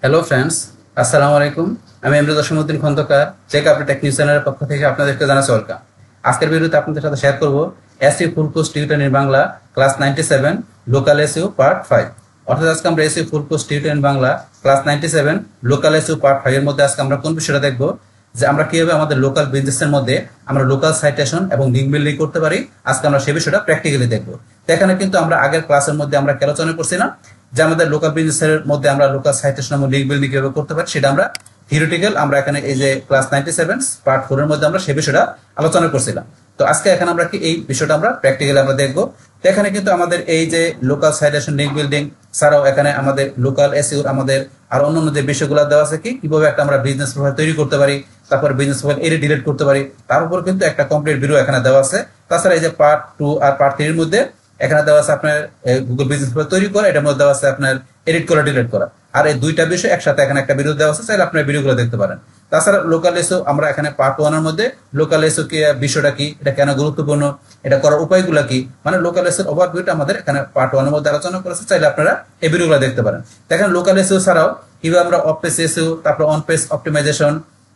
Hello friends, আসসালামু আলাইকুম। আমি এমরুল জসিমউদ্দিন খন্দকার, চেক আপডেট টেক নিউজ চ্যানেলের পক্ষ থেকে আপনাদেরকে জানাচ্ছি ওয়েলকাম। আজকের ভিডিওতে আপনাদের সাথে শেয়ার করব SU full course tutor in Bangla class 97 local SU part 5। অর্থাৎ আজকে আমরা SU full course tutor in Bangla class 97 local SU part 5 এর মধ্যে আজকে আমরা কোন বিষয়টা দেখব, যে আমরা কিভাবে আমাদের লোকাল বিজনেসের মধ্যে আমরা লোকাল সাইটেশন এবং লিঙ্ক বিল্ডিং করতে পারি। আজকে আমরা সেই বিষয়টা প্র্যাকটিক্যালি দেখব। তো এখানে কিন্তু আমরা আগের ক্লাসের মধ্যে আমরা আলোচনা করছি না যে আমাদের লোকাল বিজনেসের মধ্যে আমরা লোকাল সাইটেশন এবং লিঙ্ক বিল্ডিং কিভাবে করতে পারি, সেটা আমরা থিওরিটিক্যাল আমরা এখানে এই যে ক্লাস 97 পার্ট 4 এর মধ্যে আমরা সেই বিষয়টা আলোচনা করছিলাম। তো আজকে এখানে আমরা কি এই বিষয়টা আমরা প্র্যাকটিক্যালি আমরা দেখব। তো এখানে কিন্তু আমাদের এই যে লোকাল সাইটেশন লিঙ্ক বিল্ডিং ছাড়াও এখানে আমাদের লোকাল এসইউ আমাদের আর অন্যান্য যে বিষয়গুলো দেওয়া আছে, কিভাবে একটা আমরা বিজনেস প্রোফাইল তৈরি করতে পারি, তারপর বিজনেস প্রোফাইল এডিট ডিলিট করতে পারি, তার উপর কিন্তু একটা কমপ্লিট ভিডিও এখানে দেওয়া আছে। তাছাড়া এই যে পার্ট 2 আর পার্ট 3 এর মধ্যে এখানে দেওয়া আছে আপনার গুগল বিজনেস প্রোফাইল তৈরি করা, এটার মধ্যে দেওয়া আছে আপনার এডিট করা ডিলিট করা। আর এই দুইটা বিষয় একসাথে এখানে একটা ভিডিও দেওয়া আছে, চাইলে আপনার ভিডিওগুলো দেখতে পারেন। তাছাড়া লোকাল এসও আমরা এখানে পার্ট 1 এর মধ্যে লোকাল এসও কি বিষয়টা কি, এটা কেন গুরুত্বপূর্ণ, এটা করার উপায়গুলো কি, মানে লোকাল এসও ওভারভিউটা আমাদের এখানে পার্ট 1 এর মধ্যে আলোচনা করেছে, চাইলে আপনারা এই ভিডিওগুলো দেখতে পারেন। দেখেন লোকাল এসও ছাড়াও কিভাবে আমরা অফ পেজ এসও, তারপর অন পেজ অপটিমাইজেশন,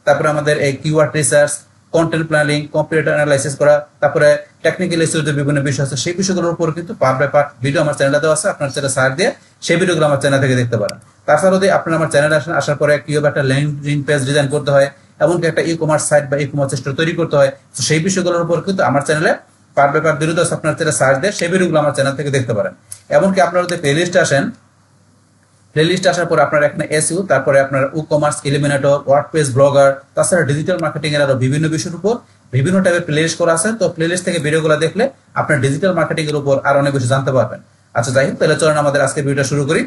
তারপরে আমাদের এই keyword research, content planning, computer analysis করা, তারপরে টেকনিক্যাল ইস্যু যে বিভিন্ন বিষয় আছে সেই বিষয়গুলোর উপর কিন্তু পার্ট বাই পার্ট ভিডিও আমার চ্যানেলে দেওয়া আছে। আপনার চ্যানেলে সার্চ দিয়ে সেই ভিডিওগুলো আমার চ্যানেল থেকে দেখতে পারেন। তাছাড়া যদি আপনারা আমার চ্যানেলে আসেন, আসার পরে কিভাবে একটা ল্যান্ডিং পেজ ডিজাইন করতে হয়, এমনকি একটা ই কমার্স সাইট বা ই কমার্স স্টোর তৈরি করতে হয়, তো সেই বিষয়গুলোর উপর কিন্তু আমার চ্যানেলে পার্ট বাই পার্ট ভিডিও আছে। আপনার চ্যানেলে সার্চ দিয়ে সেই ভিডিওগুলো আমার চ্যানেল থেকে দেখতে পারেন। এমনকি আপনারা যদি প্লেলিস্টে আসেন, প্লেলিস্ট আসার পর আপনার এখানে এসইউ, তারপরে আপনার e commerce, eliminator, WordPress, blogger, তাছাড়া ডিজিটাল মার্কেটিং এর আরো বিভিন্ন বিষয়ের উপর বিভিন্ন টাইপের প্লেলিস্ট করা আছে। তো প্লেলিস্ট থেকে ভিডিওগুলো দেখলে আপনার ডিজিটাল মার্কেটিং এর উপর আরো অনেক কিছু জানতে পারবেন। আচ্ছা, যাই হোক, তাহলে চলুন আমাদের আজকে ভিডিওটা শুরু করি।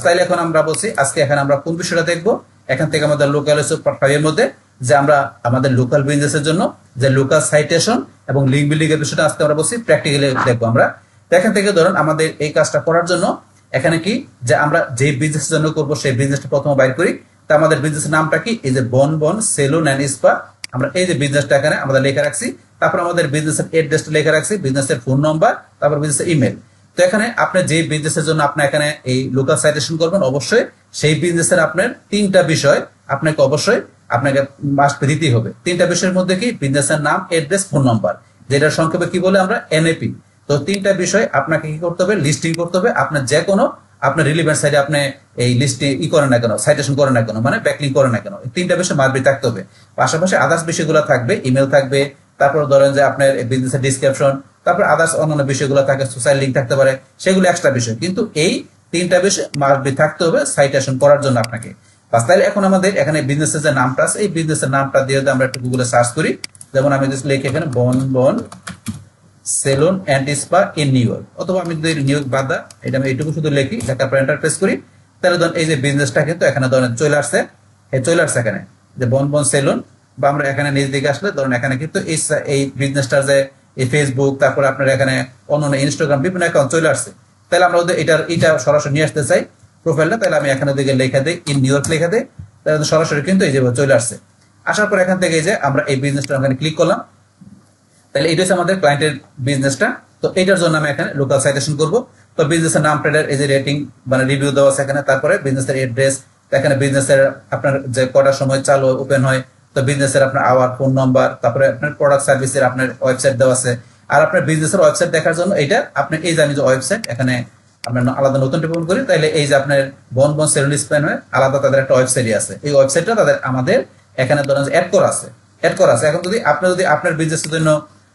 তাহলে এখন আমরা বলছি আজকে এখানে আমরা কোন বিষয়টা দেখবো। এখান থেকে আমাদের লোকাল এসইউ পার্ট 5 এর মধ্যে যে আমরা আমাদের লোকাল বিজনেসের জন্য যে লোকাল সাইটেশন এবং লিঙ্ক বিল্ডিং এর বিষয়টা আজকে আমরা বলছি প্র্যাকটিক্যালি দেখবো আমরা। এখান থেকে ধরুন আমাদের এই কাজটা করার জন্য এখানে কি যে আমরা যে বিজনেসের জন্য করব সেই বিজনেসটা প্রথমে বাইর করি। তা আমাদের বিজনেসের নামটা কি, এই যে বন বন সেলুন এন্ড স্পা, আমরা এই যে বিজনেসটা এখানে আমাদের লেখা রাখছি। তারপর আমাদের বিজনেসের অ্যাড্রেসটা লেখা রাখছি, বিজনেসের ফোন নাম্বার, তারপর বিজনেসের ইমেল। তো এখানে আপনি যে বিজনেসের জন্য আপনি এখানে এই লোকাল সাইটেশন করবেন, অবশ্যই সেই বিজনেসের আপনার তিনটা বিষয় আপনাকে অবশ্যই আপনাকে মাস্ট দিতেই হবে। তিনটা বিষয়ের মধ্যে কি, বিজনেসের নাম, অ্যাড্রেস, ফোন নাম্বার, যেটার সংক্ষেপে কি বলে আমরা এনএপি। তো তিনটা বিষয় আপনাকে কি করতে হবে, লিস্টিং করতে হবে। আপনার যে কোনো আপনার রিলিভেন্ট সাইটে আপনি এই লিস্টে ই করেন না কেন, সাইটেশন করেন না কেন, মানে ব্যাকলিং করেন না কেন, এই তিনটা বিষয় মার্কেট থাকতে হবে। পাশাপাশি আদার্স বিষয়গুলো থাকবে, ইমেল থাকবে, তারপর ধরেন যে আপনার বিজনেসের ডিসক্রিপশন, তারপর আদার্স অন্যান্য বিষয়গুলো থাকে, সোশ্যাল লিঙ্ক থাকতে পারে, সেগুলো এক্সট্রা বিষয়। কিন্তু এই তিনটা বিষয় মার্কেট থাকতে হবে সাইটেশন করার জন্য আপনাকে। তাহলে এখন আমাদের এখানে বিজনেসের যে নামটা আছে, এই বিজনেসের নামটা দিয়ে আমরা একটু গুগলে সার্চ করি। যেমন আমি লিখে এখানে bon bon salon and spa in New York, অথবা আমি যদি নিউ ইয়র্ক বাদা এটা আমি এইটুকু শুধু লিখি, লেখার পর এন্টার প্রেস করি, তাহলে ধরুন এই যে বিজনেসটা কিন্তু এখানে ধরেন চলে আসছে। চলে আসছে এখানে যে বন বন সেলুন, বা আমরা এখানে নিজ দিকে আসলে ধরুন এখানে কিন্তু এই বিজনেসটার যে এই ফেসবুক, তারপর আপনার এখানে অন্যান্য ইনস্টাগ্রাম বিভিন্ন অ্যাকাউন্ট চলে আসছে। তাহলে আমরা ওদের এটা সরাসরি নিয়ে আসতে চাই প্রোফাইলটা, তাহলে আমি এখানে দিকে লেখা দিই ইন নিউ ইয়র্ক লেখা দিই, তাহলে সরাসরি কিন্তু এই যে চলে আসছে। আসার পর এখান থেকে এই যে আমরা এই বিজনেসটা এখানে ক্লিক করলাম, তাহলে এটা হচ্ছে আমাদের ক্লায়েন্টের বিজনেসটা। তো এটার জন্য আমি এখানে লোকাল সাইটেশন করব। তো বিজনেসের নাম, প্রেডার, এই যে রেটিং মানে রিভিউ দেওয়া আছে এখানে, তারপরে বিজনেসের অ্যাড্রেস, এখানে বিজনেসের আপনার যে কটার সময় চালু ওপেন হয়, তো বিজনেসের আপনার আওয়ার, ফোন নাম্বার, তারপরে আপনার প্রোডাক্ট সার্ভিসের আপনার ওয়েবসাইট দেওয়া আছে। আর আপনার বিজনেসের ওয়েবসাইট দেখার জন্য এটা আপনি এই যে আমি যে ওয়েবসাইট এখানে আপনার আলাদা নতুন টিপন করি, তাহলে এই যে আপনার বন বন সেলুন স্পেন হয় আলাদা তাদের একটা ওয়েবসাইটই আছে। এই ওয়েবসাইটটা তাদের আমাদের এখানে ধরেন অ্যাড করা আছে। এখন যদি আপনার বিজনেসের জন্য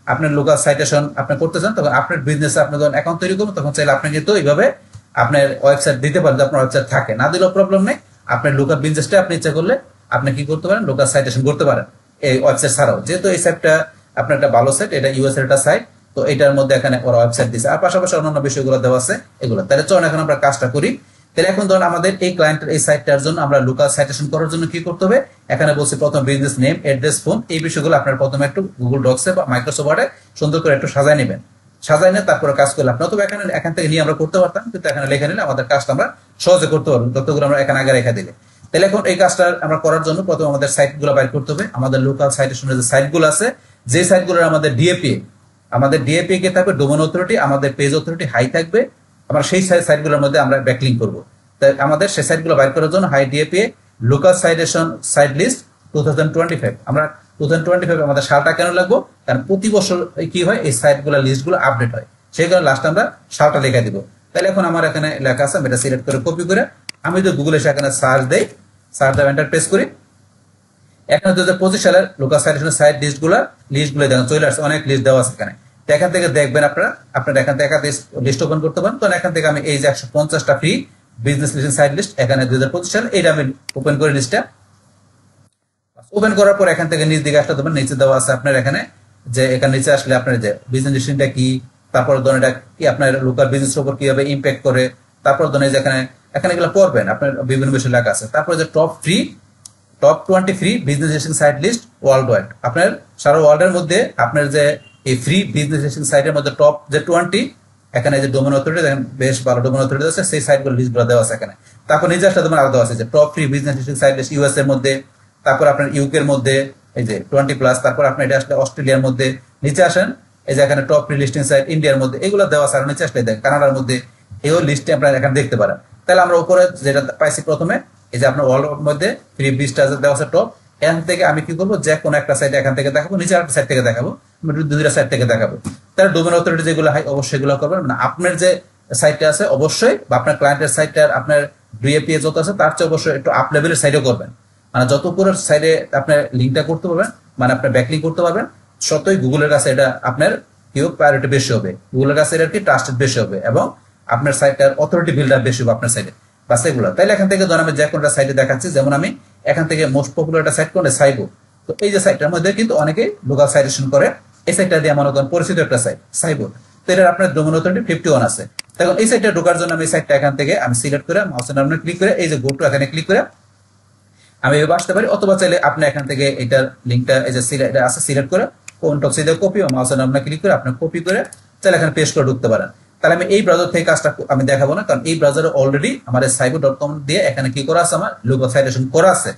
আপনার লোকাল সাইটেশন আপনি করতে চান, তখন আপনার বিজনেসে আপনি যখন অ্যাকাউন্ট তৈরি করবেন, তখন চাইলে আপনি কিন্তু এইভাবে আপনার ওয়েবসাইট দিতে পারেন। আপনার ওয়েবসাইট থাকে না দিলেও প্রবলেম নেই, আপনার লোকাল বিজনেসটা আপনি ইচ্ছা করলে আপনি কি করতে পারেন, লোকাল সাইটেশন করতে পারেন এই ওয়েবসাইট ছাড়াও। যেহেতু এই সাইটটা আপনার একটা ভালো সাইট, এটা ইউএস এর একটা সাইট, তো এটার মধ্যে এখানে ওরা ওয়েবসাইট দিচ্ছে, আর পাশাপাশি অন্যান্য বিষয়গুলো দেওয়া আছে এগুলো। তাহলে চলুন এখন আমরা কাজটা করি। তাহলে এখন ধরুন আমাদের এই ক্লায়েন্টের এই সাইটটার জন্য আমরা লোকাল সাইটেশন করার জন্য কি করতে হবে, এখানে বলছি প্রথম বিজনেস নেম, অ্যাড্রেস, ফোন, এই বিষয়গুলো আপনার প্রথমে একটু গুগল ডক্সে বা মাইক্রোসফট ওয়ার্ডে সুন্দর করে একটু সাজায় নেবেন। সাজায় নিয়ে তারপরে কাজ করলে আপনার, তবে এখান থেকে নিয়ে আমরা করতে পারতাম, কিন্তু এখানে লেখা নিলে আমাদের কাজটা আমরা সহজে করতে পারবো, ততগুলো আমরা এখানে আগে রেখে দিলে। তাহলে এখন এই কাজটা আমরা করার জন্য প্রথমে আমাদের সাইটগুলো বাইর করতে হবে। আমাদের লোকাল সাইটেশনের যে সাইটগুলো আছে, যে সাইটগুলোর আমাদের ডিএপি কে থাকবে, ডোমেন অথরিটি, আমাদের পেজ অথরিটি হাই থাকবে, আমরা সেই সাইটগুলোর মধ্যে আমরা ব্যাকলিং করবো। তাই আমাদের সেই সাইটগুলো বাইর করার জন্য high DA PA local citation site list 2025 আমরা 2025 আমাদের সালটা কেন লাগবো, কারণ প্রতি বছর কি হয় এই সাইটগুলো লিস্টগুলো আপডেট হয়, সেই কারণে লাস্ট আমরা সালটা লেখা দিব। তাহলে এখন আমার এখানে লেখা আছে, আমি এটা সিলেক্ট করে কপি করে আমি যদি গুগলে এখানে সার্চ দেই, সার্চ দিয়ে এন্টার প্রেস করি, এখানে 2025 সালের লোকাল সাইটেশন সাইট লিস্টগুলো দেখেন চলে আসছে, অনেক লিস্ট দেওয়া আছে এখানে। তো এখান থেকে দেখবেন আপনারা এখান থেকে লিস্ট ওপেন করতে পারেন। তখন এখান থেকে আমি এই যে 150টা free business listing site list এখানে 2025 সাল এটা আমি ওপেন করে লিস্টটা ওপেন করার পর এখান থেকে নিচ দিকে আসলে দেবেন, নিচে দেওয়া আছে আপনার এখানে যে এখানে নিচে আসলে আপনার যে বিজনেস লিস্টিংটা কি, তারপর ধরুন এটা কি আপনার লোকাল বিজনেসের উপর কিভাবে ইম্প্যাক্ট করে, তারপর ধরুন যে এখানে এগুলো পড়বেন আপনার বিভিন্ন বিষয় লেখা আছে। তারপর যে top 20 free business listing site list world wide, আপনার সারা ওয়ার্ল্ডের মধ্যে আপনার যে এই ফ্রি বিজনেস লিস্টিং সাইটের মধ্যে টপ যে 20 এখানে যে ডোমেন অথরিটি দেখেন বেশ ভালো ডোমেন অথরিটি আছে, সেই সাইটগুলো লিস্টগুলো দেওয়া আছে এখানে। তারপর নিজে আসলে তোমার আলাদা আছে যে top free business listing site list US এর মধ্যে, তারপর আপনার ইউকে এর মধ্যে এই যে 20+, তারপর আপনার এটা আসলে অস্ট্রেলিয়ার মধ্যে, নিচে আসেন এই যে এখানে টপ ফ্রি লিস্টিং সাইট ইন্ডিয়ার মধ্যে, এগুলো দেওয়া আছে। আর নিচে আসলে দেখেন কানাডার মধ্যে, এই লিস্টে আপনারা এখানে দেখতে পারেন। তাহলে আমরা উপরে যেটা পাইছি প্রথমে এই যে আপনার ওয়ার্ল্ড মধ্যে ফ্রি 20টা দেওয়া আছে টপ, এখান থেকে আমি কি করবো যে কোনো একটা সাইট এখান থেকে দেখাবো, নিচে একটা সাইট থেকে দেখাবো, দুইটা সাইট থেকে দেখাবো। তাহলে ডোমেন অথরিটি যেগুলো হয় অবশ্যই এগুলো করবেন, মানে আপনার যে সাইটটা আছে অবশ্যই বা আপনার ক্লায়েন্টের সাইটটার আপনার ডিএপিএ যত আছে তার চেয়ে অবশ্যই একটু আপ লেভেলের সাইটও করবেন। মানে যত পুরো সাইডে আপনার লিঙ্কটা করতে পারবেন, মানে আপনার ব্যাকলিঙ্ক করতে পারবেন, ততই গুগলের কাছে এটা আপনার কি প্রায়োরিটি বেশি হবে, গুগলের কাছে এটা কি ট্রাস্টেড বেশি হবে, এবং আপনার সাইটটার অথরিটি বিল্ডার বেশি হবে আপনার সাইটে বা সেগুলো। তাইলে এখান থেকে ধরুন আমি যে কোনটা সাইটে দেখাচ্ছি, যেমন আমি এখান থেকে মোস্ট পপুলার একটা সাইট কোনটা সাইবো, তো এই যে সাইটটার মধ্যে কিন্তু অনেকে লোকাল সাইটেশন করে, এই সাইটটা দিয়ে আমার পরিচিত একটা সাইট সাইবো। তো এটা আপনার ডোমেন অথরিটি 51 আছে। তখন এই সাইটটা ঢোকার জন্য আমি সাইটটা এখান থেকে আমি সিলেক্ট করে মাউসের নামে ক্লিক করে এই যে গো টু এখানে ক্লিক করে আমি এভাবে আসতে পারি, অথবা চাইলে আপনি এখান থেকে এটার লিঙ্কটা এই যে এটা আছে সিলেক্ট করে কোনটা সিধা কপি ও মাউসের নামে ক্লিক করে আপনি কপি করে চাইলে এখানে পেস্ট করে ঢুকতে পারেন। তাহলে আমি এই ব্রাউজার থেকে কাজটা আমি দেখাবো না, কারণ এই ব্রাউজারে অলরেডি আমাদের সাইবো.com দিয়ে এখানে কি করা আছে, আমার লোকাল সাইটেশন করা আছে,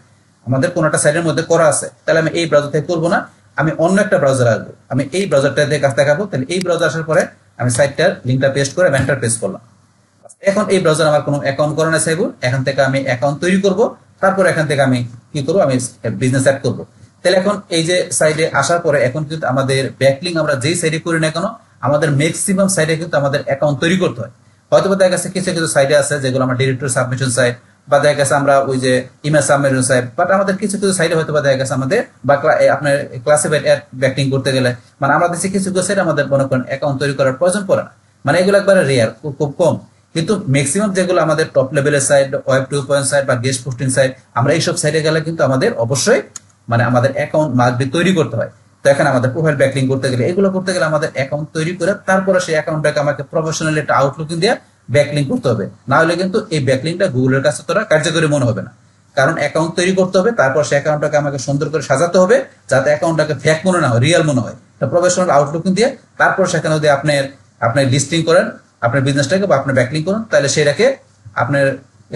আমাদের কোন একটা সাইটের মধ্যে করা আছে। তাহলে আমি এই ব্রাউজার থেকে করবো না, আমি অন্য একটা ব্রাউজার আসবো, আমি এই ব্রাউজারটা দিয়ে কাজ দেখাবো। তাহলে এই ব্রাউজার আসার পরে আমি সাইটটার লিঙ্কটা পেস্ট করে এন্টার প্রেস করলাম। এখন এই ব্রাউজার আমার কোনো অ্যাকাউন্ট করা না চাইবো, এখান থেকে আমি অ্যাকাউন্ট তৈরি করব, তারপর এখান থেকে আমি কি করবো, আমি বিজনেস অ্যাড করবো। তাহলে এখন এই যে সাইডে আসার পরে এখন কিন্তু আমাদের ব্যাকলিঙ্ক আমরা যেই সাইডে করি না কেন, আমাদের ম্যাক্সিমাম সাইডে কিন্তু আমাদের অ্যাকাউন্ট তৈরি করতে হয়। হয়তো দেখা গেছে কিছু কিছু সাইডে আছে যেগুলো আমার ডিরেক্টরি সাবমিশন সাইট, বা দেখা গেছে আমরা ওই যে ইমেল সাবমিশন সাইট, বাট আমাদের কিছু কিছু সাইডে হয়তো দেখা গেছে আমাদের বা আপনার ক্লাসিফাইড অ্যাড ব্যাকলিঙ্ক করতে গেলে মানে আমাদের কিছু কিছু সাইড আমাদের মনে করেন অ্যাকাউন্ট তৈরি করার প্রয়োজন পড়ে না, মানে এগুলো একবারে রেয়ার, খুব কম। কিন্তু ম্যাক্সিমাম যেগুলো আমাদের টপ লেভেলের সাইট, ওয়েব 2.0 সাইট বা গেস্ট পোস্টিং সাইট, আমরা এইসব সাইটে গেলে কিন্তু আমাদের অবশ্যই মানে আমাদের অ্যাকাউন্ট মাস্ট তৈরি করতে হয়। তো এখানে আমাদের প্রোফাইল ব্যাকলিঙ্ক করতে গেলে এগুলো করতে গেলে আমাদের অ্যাকাউন্ট তৈরি করে তারপরে সেই অ্যাকাউন্টটাকে আমাকে প্রফেশনাল একটা আউটলুকিং দিয়ে ব্যাকলিঙ্ক করতে হবে, না হলে কিন্তু এই ব্যাকলিঙ্কটা গুগলের কাছে তোরা কার্যকরী মনে হবে না। কারণ অ্যাকাউন্ট তৈরি করতে হবে, তারপর সেই অ্যাকাউন্টটাকে আমাকে সুন্দর করে সাজাতে হবে যাতে অ্যাকাউন্টটাকে ফেক মনে না হয়, রিয়েল মনে হয়। তো প্রফেশনাল আউটলুকিং দিয়ে তারপর সেখানে যদি আপনি লিস্টিং করেন আপনার বিজনেসটাকে বা আপনি ব্যাকলিঙ্ক করুন, তাহলে সেটাকে আপনার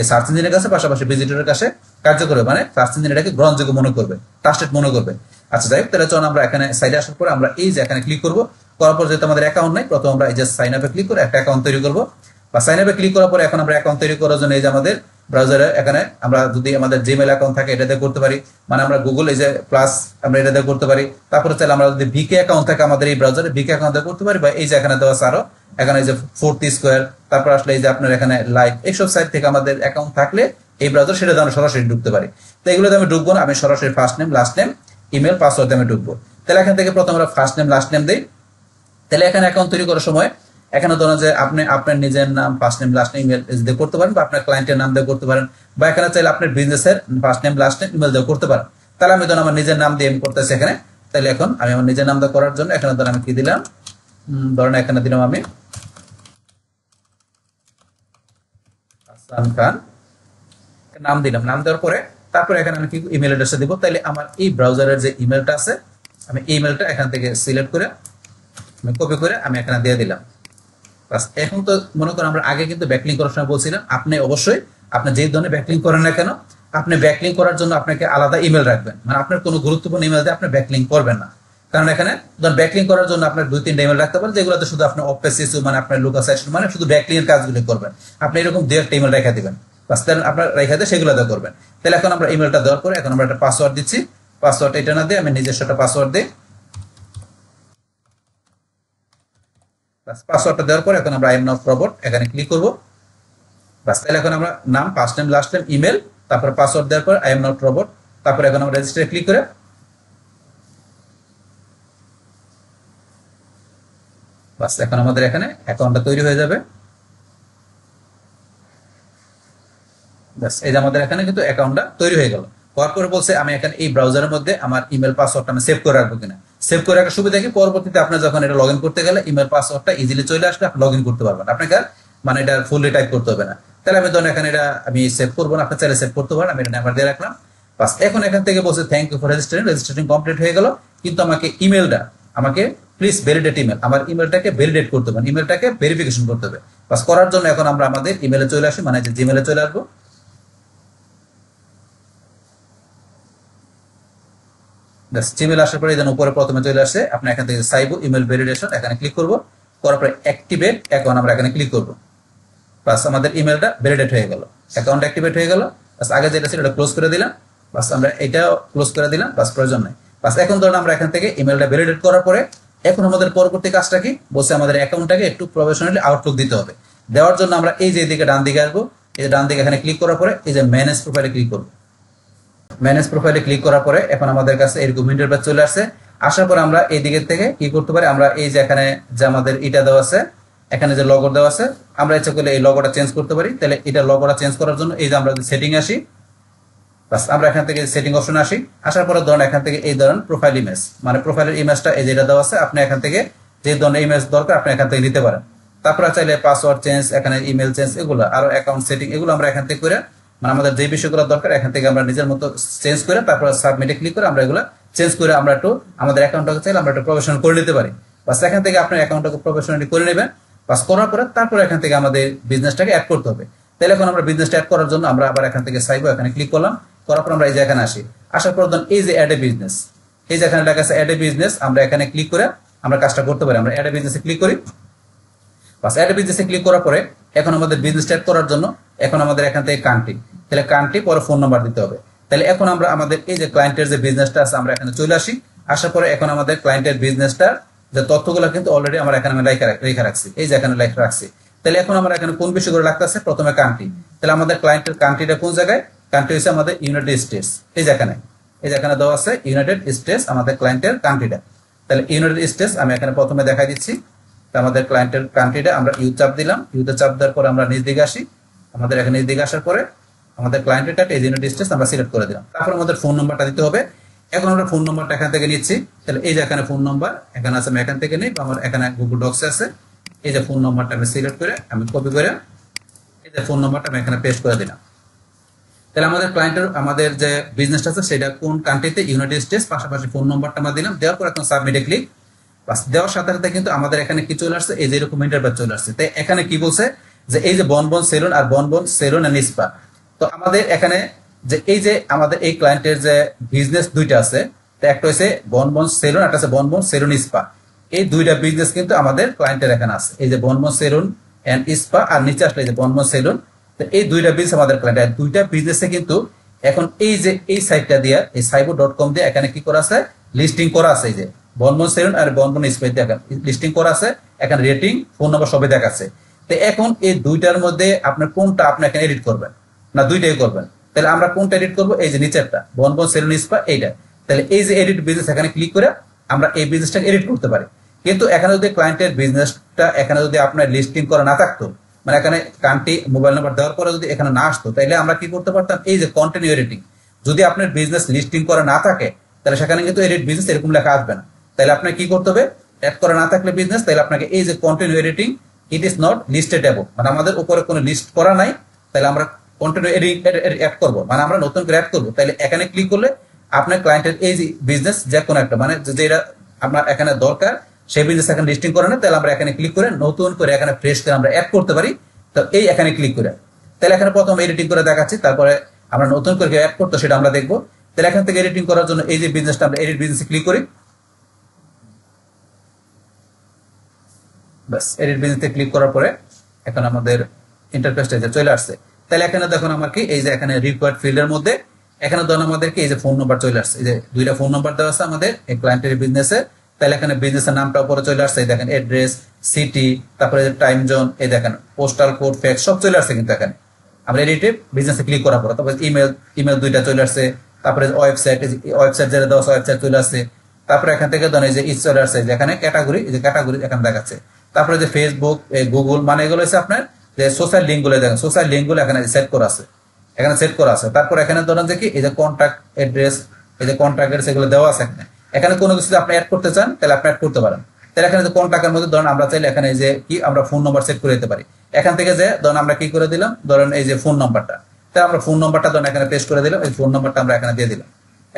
এই সার্চ ইঞ্জিনের কাছে পাশাপাশি ভিজিটরের কাছে কার্যকর হবে, মানে সার্চ ইঞ্জিন এটাকে গ্রহণযোগ্য মনে করবে, ট্রাস্টেড মনে করবে। আচ্ছা যাই হোক, তাহলে চলুন আমরা এখানে সাইডে আসার পরে আমরা এই যে এখানে ক্লিক করবো, করার পর যেহেতু আমাদের অ্যাকাউন্ট নাই, প্রথম আমরা এই যে সাইন আপে ক্লিক করে একটা অ্যাকাউন্ট তৈরি করবো, বা সাইন আপে ক্লিক করার পরে এখন আমরা অ্যাকাউন্ট তৈরি করার জন্য এই যে আমাদের ব্রাউজারে এখানে আমরা যদি আমাদের জিমেল অ্যাকাউন্ট থাকে এটাতে করতে পারি, মানে আমরা গুগল এই যে প্লাস আমরা এটাতে করতে পারি। তারপরে চাইলে আমরা যদি ভিকে অ্যাকাউন্ট থাকে আমাদের এই ব্রাউজারে ভিকে অ্যাকাউন্ট করতে পারি, বা এই যে এখানে দেওয়া আছে আরো এখানে এই যে 4th স্কোয়ার, তারপর আসলে এই যে আপনার এখানে লাইভ, এইসব সাইট থেকে আমাদের অ্যাকাউন্ট থাকলে এই ব্রাউজার সেটা আমরা সরাসরি ঢুকতে পারি। তো এগুলোতে আমি ঢুকবো না, আমি সরাসরি first name last name email password আমি ঢুকবো। তাহলে এখান থেকে প্রথম আমরা ফার্স্ট নেম লাস্ট নেম দিই। তাহলে এখানে অ্যাকাউন্ট তৈরি করার সময় এখানে ধরুন যে আপনি আপনার নিজের নাম first name last name email দিয়ে করতে পারেন, বা আপনার ক্লায়েন্টের নাম দিয়ে করতে পারেন, বা এখানে চাইলে আপনার বিজনেসের first name last name email দিয়ে করতে পারেন। তাহলে আমি ধরুন আমার নিজের নাম দিয়ে আমি করতেছি এখানে। তাহলে এখন আমি আমার নিজের নাম দিয়ে করার জন্য এখানে ধরুন আমি কি দিলাম, ধরেন এখানে দিলাম আমি হাসান খান নাম দিলাম। নাম দেওয়ার পরে তারপরে এখানে আমি কি ইমেল অ্যাড্রেসটা দিব। তাইলে আমার এই ব্রাউজারের যে ইমেলটা আছে আমি এই ইমেলটা এখান থেকে সিলেক্ট করে আমি কপি করে আমি এখানে দিয়ে দিলাম। বাস, এখন তো মনে করেন আমরা আগে কিন্তু ব্যাকলিঙ্ক করার সময় বলছিলাম আপনি অবশ্যই আপনি যেই ধরনের ব্যাকলিঙ্ক করেন না কেন আপনি ব্যাকলিঙ্ক করার জন্য আপনাকে আলাদা ইমেল রাখবেন, মানে আপনার কোনো গুরুত্বপূর্ণ ইমেল দিয়ে আপনি ব্যাকলিঙ্ক করবেন না। কারণ এখানে ধরুন ব্যাকলিঙ্ক করার জন্য আপনার 2-3টা ইমেল রাখতে পারেন, যেগুলোতে শুধু আপনার অফিস ইস্যু মানে আপনার লোকাল সাইট মানে শুধু ব্যাকলিঙ্কের কাজগুলো করবেন। আপনি এরকম 2-1টা ইমেল রেখে দিবেন, বাস দেন আপনার রেখে দিয়ে সেগুলো দেওয়া করবেন। তাহলে এখন আমরা ইমেলটা দেওয়ার পরে এখন আমরা একটা পাসওয়ার্ড দিচ্ছি। পাসওয়ার্ড এটা না দিয়ে আমি নিজস্ব একটা পাসওয়ার্ড দিই। পাসওয়ার্ডটা দেওয়ার পরে এখন আমরা আই এম নট রোবট এখানে ক্লিক করব। বাস তাহলে এখন আমরা নাম, first name, last name, email, তারপর পাসওয়ার্ড দেওয়ার পর আই এম নট রোবট, তারপর এখন আমরা রেজিস্টারে ক্লিক করে বাস এখন আমাদের এখানে অ্যাকাউন্টটা তৈরি হয়ে যাবে। বাস এই যে আমাদের এখানে কিন্তু অ্যাকাউন্টটা তৈরি হয়ে গেল। হওয়ার পরে বলছে আমি এখানে এই ব্রাউজারের মধ্যে আমার ইমেল পাসওয়ার্ডটা আমি সেভ করে রাখবো কিনা। সেভ করে রাখার সুবিধা কি, পরবর্তীতে আপনি যখন এটা লগ ইন করতে গেলে ইমেল পাসওয়ার্ডটা ইজিলি চলে আসলে আপনি লগ ইন করতে পারবেন, আপনাকে মানে এটা ফুললি টাইপ করতে হবে না। তাহলে আমি ধরুন এখানে এটা আমি সেভ করবো না, আপনি চাইলে সেভ করতে পারেন। আমি এটা নাম্বার দিয়ে রাখলাম। বাস এখন এখান থেকে বলছে thank you for registering, registration complete হয়ে গেল। কিন্তু আমাকে ইমেলটা আমাকে প্লিজ ভ্যালিডেট ইমেল, আমার ইমেলটাকে ভ্যালিডেট করতে হবে, ইমেলটাকে ভেরিফিকেশন করতে হবে। বাস করার জন্য এখন আমরা আমাদের ইমেলে চলে আসি, মানে যে জিমেলে চলে আসবো। জিমেল আসার পরে যেন উপরে প্রথমে চলে আসে আপনি এখান থেকে সাইবো ইমেল ভ্যালিডেশন এখানে ক্লিক করব। করার পরে অ্যাক্টিভেট অ্যাকাউন্ট আমরা এখানে ক্লিক করব। বাস আমাদের ইমেলটা ভ্যালিডেট হয়ে গেল, অ্যাকাউন্ট অ্যাক্টিভেট হয়ে গেল। বাস আগে যেটা ছিল এটা ক্লোজ করে দিলাম। বাস আমরা এটাও ক্লোজ করে দিলাম, বাস প্রয়োজন নাই। বাস এখন ধরুন আমরা এখান থেকে ইমেলটা ভ্যালিডেট করার পরে এখন আমাদের পরবর্তী কাজটা কি বলছে, আমাদের অ্যাকাউন্টটাকে একটু প্রফেশনালি আউটলুক দিতে হবে। দেওয়ার জন্য আমরা এই যে এদিকে ডান দিকে আসবো, এই যে ডান দিকে এখানে ক্লিক করার পরে এই যে ম্যানেজ প্রোফাইলে ক্লিক করবো। ম্যানেজ প্রোফাইলে ক্লিক করার পরে এখন আমাদের কাছে এরকম ইন্টারফেস চলে আসছে। আসার পর আমরা এই দিকের থেকে কি করতে পারি, আমরা এই যে এখানে যে আমাদের এটা দেওয়া আছে, এখানে যে লগো দেওয়া আছে, আমরা ইচ্ছা করলে এই লগোটা চেঞ্জ করতে পারি। তাহলে এটা লগোটা চেঞ্জ করার জন্য এই যে আমরা সেটিং আসি, বাস আমরা এখান থেকে সেটিং অপশন আসি। আসার পরে ধরুন এখান থেকে এই ধরুন প্রোফাইল ইমেজ, মানে প্রোফাইলের ইমেজটা এই যেটা দেওয়া আছে, আপনি এখান থেকে যে ধরনের ইমেজ দরকার আপনি এখান থেকে নিতে পারেন। তারপরে চাইলে পাসওয়ার্ড চেঞ্জ, এখানে ইমেল চেঞ্জ, এগুলো আরো অ্যাকাউন্ট সেটিং, এগুলো আমরা এখান থেকে করে মানে আমাদের যে বিষয়গুলো দরকার এখান থেকে আমরা নিজের মতো চেঞ্জ করে তারপর সাবমিটে ক্লিক করে আমরা এগুলো চেঞ্জ করে আমরা একটু আমাদের অ্যাকাউন্টটাকে চাইলে আমরা একটু প্রফেশনাল করে নিতে পারি। বাস এখান থেকে আপনার অ্যাকাউন্টটাকে প্রফেশনালি করে নেবেন। বাস করার পরে তারপরে এখান থেকে আমাদের বিজনেসটাকে অ্যাড করতে হবে। তাহলে এখন আমরা বিজনেসটা অ্যাড করার জন্য আমরা আবার এখান থেকে সাইবো এখানে ক্লিক করলাম। করার পর আমরা এই যে এখানে আসি। আসার পর ধরুন এই যে অ্যাড এ বিজনেস, এই যে এখানে লেখা আছে অ্যাড এ বিজনেস, আমরা এখানে ক্লিক করে আমরা কাজটা করতে পারি। আমরা অ্যাড এ বিজনেসে ক্লিক করি। বাস অ্যাড এ বিজনেসে ক্লিক করার পরে এখন আমাদের বিজনেস অ্যাড করার জন্য এখন আমাদের এখান থেকে কান্ট্রি, তাহলে কান্ট্রি পরে ফোন নাম্বার দিতে হবে। তাহলে এখন আমরা আমাদের এই যে ক্লায়েন্টের যে বিজনেসটা আছে আমরা এখানে চলে আসি। আসার পরে এখন আমাদের ক্লায়েন্টের বিজনেসটার যে তথ্যগুলো কিন্তু অলরেডি আমরা এখানে লেখা রাখছি, এই যে এখানে লেখা রাখছি। তাহলে এখন আমরা এখানে কোন বিষয়গুলো লাগতেছে, প্রথমে কান্ট্রি, তাহলে আমাদের ক্লায়েন্টের কান্ট্রিটা কোন জায়গায়, কান্ট্রি হচ্ছে আমাদের ইউনাইটেড স্টেটস, এই যে এখানে দেওয়া আছে ইউনাইটেড স্টেটস আমাদের ক্লায়েন্টের কান্ট্রিটা। তাহলে ইউনাইটেড স্টেটস আমি এখানে প্রথমে দেখাই দিচ্ছি। আমাদের ক্লায়েন্টের কান্ট্রিটা আমরা ইউ চাপ দিলাম, ইউতে চাপ দেওয়ার পরে আমরা নিচ দিকে আসি। আমাদের এখানে নিচ দিকে আসার পরে আমাদের ক্লায়েন্টের ইউনাইটেড স্টেটস আমরা সিলেক্ট করে দিলাম। তারপর আমাদের ফোন নাম্বারটা দিতে হবে। এখন আমরা ফোন নাম্বারটা এখান থেকে নিচ্ছি। তাহলে এই যে এখানে ফোন নাম্বার এখানে আছে, আমি এখান থেকে নিই, আমার এখানে গুগল ডক্সে আছে। এই যে ফোন নাম্বারটা আমি সিলেক্ট করে আমি কপি করে এই যে ফোন নাম্বারটা আমি এখানে পেস্ট করে দিলাম। তাহলে আমাদের ক্লায়েন্টের আমাদের যে বিজনেসটা আছে সেটা কোন কান্ট্রিতে, ইউনাইটেড স্টেটস, পাশাপাশি ফোন নাম্বারটা আমরা দিলাম। দেওয়ার পর এখন সাবমিটে ক্লিক। বাস দেওয়ার সাথে সাথে কিন্তু আমাদের এখানে কি চলে আসছে, এই যে এরকম ইন্টারফেস চলে আসছে। তাই এখানে কি বলছে যে এই যে বনবন সেলুন আর বনবন সেলুন এন্ড স্পা, তো আমাদের এখানে যে এই যে আমাদের এই ক্লায়েন্টের যে বিজনেস দুইটা আছে, তো একটা হচ্ছে বনবন সেলুন, একটা আছে বনবন সেলুন স্পা। এই দুইটা বিজনেস কিন্তু আমাদের ক্লায়েন্টের এখানে আছে, এই যে বনবন সেলুন এন্ড স্পা, আর নিচে আসলে এই যে বনবন সেলুন। তো এই দুইটা বিজনেস আমাদের ক্লায়েন্টের, দুইটা বিজনেসে কিন্তু এখন এই যে এই সাইটটা দিয়ে এই সাইবো.com দিয়ে এখানে কি করা আছে, লিস্টিং করা আছে। এই যে বনবন সেলুন আর বনবন স্পা লিস্টিং করা আছে, এখানে রেটিং, ফোন নাম্বার সবই দেখাচ্ছে। তো এখন এই দুইটার মধ্যে আপনার কোনটা আপনি এখানে এডিট করবেন, না দুইটাই করবেন? তাহলে আমরা কোনটা এডিট করবো, এই যে নিচেরটা বনবন সেলুন স্পা এইটা। তাহলে এই যে এডিট বিজনেস এখানে ক্লিক করে আমরা এই বিজনেসটাকে এডিট করতে পারি। কিন্তু এখানে যদি ক্লায়েন্টের বিজনেসটা এখানে যদি আপনার লিস্টিং করা না থাকতো, মানে এখানে কান্ট্রি মোবাইল নাম্বার দেওয়ার পরে যদি এখানে না আসতো, তাহলে আমরা কি করতে পারতাম, এই যে কন্টিনিউ এডিটিং, যদি আপনার বিজনেস লিস্টিং করা না থাকে তাহলে সেখানে কিন্তু এডিট বিজনেস এরকম লেখা আসবে না। তাহলে আপনাকে কি করতে হবে, অ্যাড করা না থাকলে বিজনেস, তাহলে আপনাকে এই যে continue editing it is not listed above, মানে আমাদের উপরে কোনো লিস্ট করা নাই, তাহলে আমরা কন্টিনিউ অ্যাড করবো, মানে আমরা নতুন করে অ্যাড করবো। তাহলে এখানে ক্লিক করলে আপনার ক্লায়েন্টের এই যে বিজনেস যে কোনো একটা, মানে যেটা আপনার এখানে দরকার সেই বিজনেস এখানে লিস্টিং করে না, তাহলে আমরা এখানে ক্লিক করে নতুন করে এখানে ফ্রেশ করে আমরা অ্যাড করতে পারি। তো এই এখানে ক্লিক করে তাহলে এখানে প্রথম এডিটিং করে দেখাচ্ছি, তারপরে আমরা নতুন করে অ্যাড করতে সেটা আমরা দেখবো। তাহলে এখান থেকে এডিটিং করার জন্য এই যে বিজনেসটা আমরা এডিট বিজনেসে ক্লিক করি। বাস এডিট বিজনেসে ক্লিক করার পরে এখন আমাদের ইন্টারফেসটা চলে আসছে। তাহলে এখানে দেখুন আমার কি এই যে এখানে রিকোয়ার্ড ফিল্ডের মধ্যে এখানে ধরুন আমাদেরকে এই যে ফোন নাম্বার চলে আসছে, এই যে দুইটা ফোন নাম্বার দেওয়া আছে আমাদের এই ক্লায়েন্টের বিজনেসে। তাহলে এখানে বিজনেসের নামটা উপরে চলে আসছে, এই দেখেন অ্যাড্রেস, সিটি, তারপরে টাইম জোন, এই দেখেন পোস্টাল কোড, ফ্যাক্স সব চলে আসছে। কিন্তু এখানে আমরা এডিটে বিজনেসে ক্লিক করার পর তারপরে ইমেল দুইটা চলে আসছে, তারপরে ওয়েবসাইট যেটা দেওয়া আছে ওয়েবসাইট চলে আসছে। তারপরে এখান থেকে ধরেন এই যে চলে আসছে যেখানে ক্যাটাগরি, এই যে ক্যাটাগরি এখানে দেখাচ্ছে। তারপরে যে ফেসবুক, গুগল, মানে এগুলো হচ্ছে আপনার যে সোশ্যাল লিঙ্ক গুলো, দেখেন সোশ্যাল লিঙ্ক গুলো এখানে সেট করা আছে, এখানে সেট করা আছে। তারপর এখানে ধরেন যে কি এই যে কন্ট্যাক্ট অ্যাড্রেস, এই যে কন্ট্যাক্ট অ্যাড্রেস এগুলো দেওয়া আছে এখানে। এখানে কোনো কিছু আপনি অ্যাড করতে চান তাহলে আপনি অ্যাড করতে পারেন। তাহলে এখানে কন্ট্যাক্টের মধ্যে ধরেন আমরা চাইলে এখানে যে কি আমরা ফোন নাম্বার সেট করে দিতে পারি। এখান থেকে যে ধরেন আমরা কি করে দিলাম, ধরেন এই যে ফোন নাম্বারটা, তাহলে আমরা ফোন নাম্বারটা ধরেন এখানে পেস্ট করে দিলাম, এই ফোন নাম্বারটা আমরা এখানে দিয়ে দিলাম,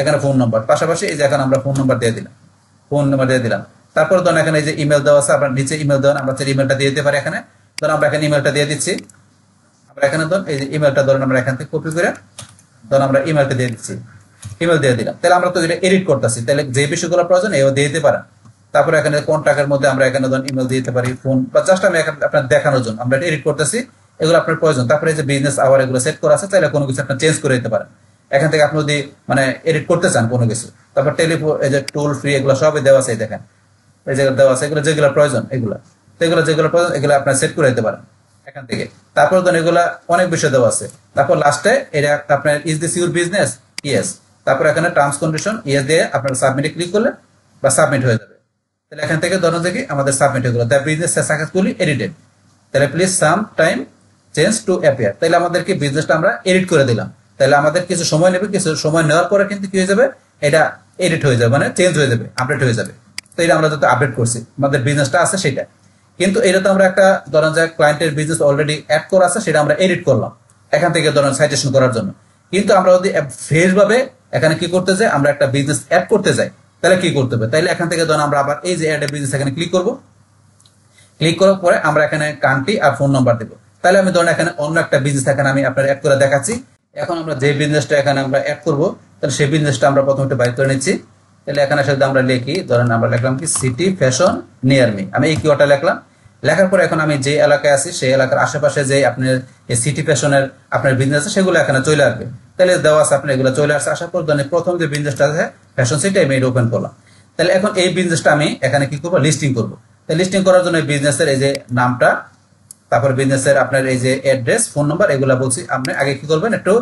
এখানে ফোন নাম্বার পাশাপাশি এই যে এখানে আমরা ফোন নাম্বার দিয়ে দিলাম। তারপর ধরেন এখানে এই যে ইমেল দেওয়া আছে, আপনার নিচে ইমেল দেন, আমরা চাইলে ইমেলটা দিয়ে দিতে পারি। এখানে ধরেন আমরা এখানে ইমেলটা দিয়ে দিচ্ছি, আমরা এখানে ধরুন এই যে ইমেলটা ধরেন আমরা এখান থেকে কপি করে ধরুন আমরা ইমেলটা দিয়ে দিচ্ছি, ইমেল দিয়ে দিলাম। তাহলে আমরা তো এটা এডিট করতেছি, তাহলে যে বিষয়গুলো প্রয়োজন এও দিয়ে দিতে পারেন। তারপরে এখানে কন্ট্যাক্টের মধ্যে আমরা এখানে ধরুন ইমেল দিতে পারি, ফোন, বা জাস্ট আমি আপনার দেখানোর জন্য আমরা এডিট করতেছি, এগুলো আপনার প্রয়োজন। তারপরে যে বিজনেস আওয়ার এগুলো সেট করা আছে, তাহলে কোনো কিছু আপনার চেঞ্জ করে দিতে পারেন এখান থেকে, আপনি যদি মানে এডিট করতে চান কোনো কিছু। তারপর টেলিফোন, এই যে টোল ফ্রি, এগুলো সবই দেওয়া আছে, দেখেন এই জায়গায় দেওয়া আছে, এগুলো যেগুলো প্রয়োজন এগুলো এগুলো আপনার সেট করে দিতে পারেন এখান থেকে। তারপর ধরুন এগুলা অনেক বিষয় দেওয়া আছে। তারপর লাস্টে এটা আপনার is this your business, yes. তারপর এখানে টার্মস কন্ডিশন ইয়েস দিয়ে আপনার সাবমিটে ক্লিক করলে বা সাবমিট হয়ে যাবে। তাহলে এখান থেকে ধরুন দেখি আমাদের সাবমিট হয়ে গেল, দ্য বিজনেস সাকসেসফুলি এডিটেড। তাহলে please some time change to appear, তাহলে আমাদেরকে বিজনেসটা আমরা এডিট করে দিলাম। তাহলে আমাদের কিছু সময় নেবে, কিছু সময় নেওয়ার পরে কিন্তু কি হয়ে যাবে, এটা এডিট হয়ে যাবে, মানে চেঞ্জ হয়ে যাবে, আপডেট হয়ে যাবে। তো এটা আমরা যত আপডেট করছি আমাদের বিজনেসটা আছে সেটা, কিন্তু এটা তো আমরা একটা ধরেন যে ক্লায়েন্টের বিজনেস অলরেডি অ্যাড করা আছে, সেটা আমরা এডিট করলাম এখান থেকে ধরেন সাইটেশন করার জন্য। কিন্তু আমরা যদি ফ্রেশ ভাবে এখানে কি করতে চাই, আমরা একটা বিজনেস অ্যাড করতে চাই, তাহলে কি করতে হবে, তাহলে এখান থেকে ধরেন আমরা আবার এই যে অ্যাড এ বিজনেস এখানে ক্লিক করব। ক্লিক করার পরে আমরা এখানে কান্ট্রি আর ফোন নাম্বার দেবো। তাহলে আমি ধরেন এখানে অন্য একটা বিজনেস এখানে আমি আপনার অ্যাড করে দেখাচ্ছি। এখন আমরা যে বিজনেসটা এখানে আমরা অ্যাড করবো, তাহলে সেই বিজনেসটা আমরা প্রথমে একটু বাইর করে নিচ্ছি। তাহলে এখানে সাথে আমরা লিখি, ধরেন আমরা লিখলাম কি সিটি ফ্যাশন নিয়ার মি, আমি এই কিওয়ার্ডটা লিখলাম। লেখার পরে এখন আমি যে এলাকায় আছি সেই এলাকার আশেপাশে যে আপনার এই সিটি ফ্যাশনের আপনার বিজনেস আছে সেগুলো এখানে চলে আসবে। তাহলে দেওয়া আছে আপনার এগুলো চলে আসছে। আসার পর প্রথম যে বিজনেসটা আছে ফ্যাশন সিটি, আমি এটা ওপেন করলাম। তাহলে এখন এই বিজনেসটা আমি এখানে কি করবো, লিস্টিং করবো। তাহলে লিস্টিং করার জন্য বিজনেসের এই যে নামটা, তারপর বিজনেসের আপনার এই যে অ্যাড্রেস, ফোন নাম্বার, এগুলা বলছি। আপনি আগে কি করবেন, একটু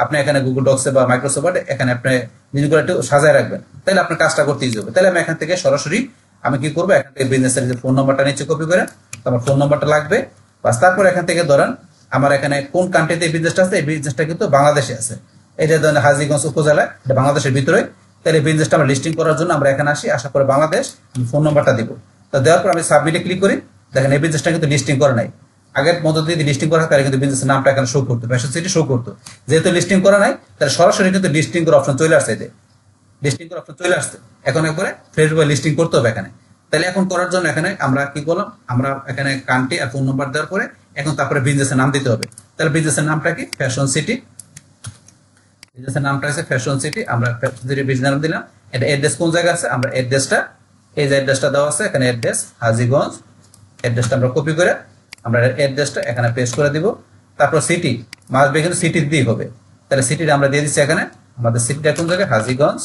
আপনি এখানে গুগল ডক্সে বা মাইক্রোসফট এখানে আপনি জিনিসগুলো একটু সাজায় রাখবেন, তাহলে আপনার কাজটা করতে ইজি হবে। তাহলে আমি এখান থেকে সরাসরি আমি কি করবো, এখান থেকে বিজনেসের যে ফোন নাম্বারটা নিচে কপি করে, আমার ফোন নাম্বারটা লাগবে বাস। তারপর এখান থেকে ধরেন আমার এখানে কোন কান্ট্রিতে এই বিজনেসটা আছে, এই বিজনেসটা কিন্তু বাংলাদেশে আছে। এটা ধরেন হাজীগঞ্জ উপজেলা, এটা বাংলাদেশের ভিতরে। তাহলে এই বিজনেসটা আমরা লিস্টিং করার জন্য আমরা এখানে আসি, আসার পরে বাংলাদেশ, ফোন নাম্বারটা দিব। তো দেওয়ার পর আমি সাবমিটে ক্লিক করি, দেখেন এই বিজনেসটা কিন্তু লিস্টিং করা নাই। আগের মতো যদি লিস্টিং করা হয় তাহলে কিন্তু বিজনেসের নামটা এখানে শো করতো, ফ্যাশন সিটি শো করতো। যেহেতু লিস্টিং করা নাই, তাহলে সরাসরি কিন্তু লিস্টিং করার অপশন চলে আসছে, লিস্টিং করার অপশন চলে আসছে। এখন একবারে ফেসবুকে লিস্টিং করতে হবে এখানে। তাহলে এখন করার জন্য এখানে আমরা কি করলাম, আমরা এখানে কান্ট্রি আর ফোন নাম্বার দেওয়ার পরে এখন তারপরে বিজনেসের নাম দিতে হবে। তাহলে বিজনেসের নামটা কি, ফ্যাশন সিটি। বিজনেসের নামটা আছে ফ্যাশন সিটি, আমরা বিজনেস নাম দিলাম। এটা অ্যাড্রেস কোন জায়গায় আছে, আমরা অ্যাড্রেসটা, এই যে অ্যাড্রেসটা দেওয়া আছে এখানে অ্যাড্রেস হাজীগঞ্জ, অ্যাড্রেসটা আমরা কপি করে আমরা অ্যাড্রেসটা এখানে পেস্ট করে দিব। তারপর সিটি মাস্ট বি কিন্তু সিটি দিয়ে হবে, তাহলে সিটিটা আমরা দিয়ে দিচ্ছি এখানে। আমাদের সিটিটা কোন জায়গায়, হাজীগঞ্জ,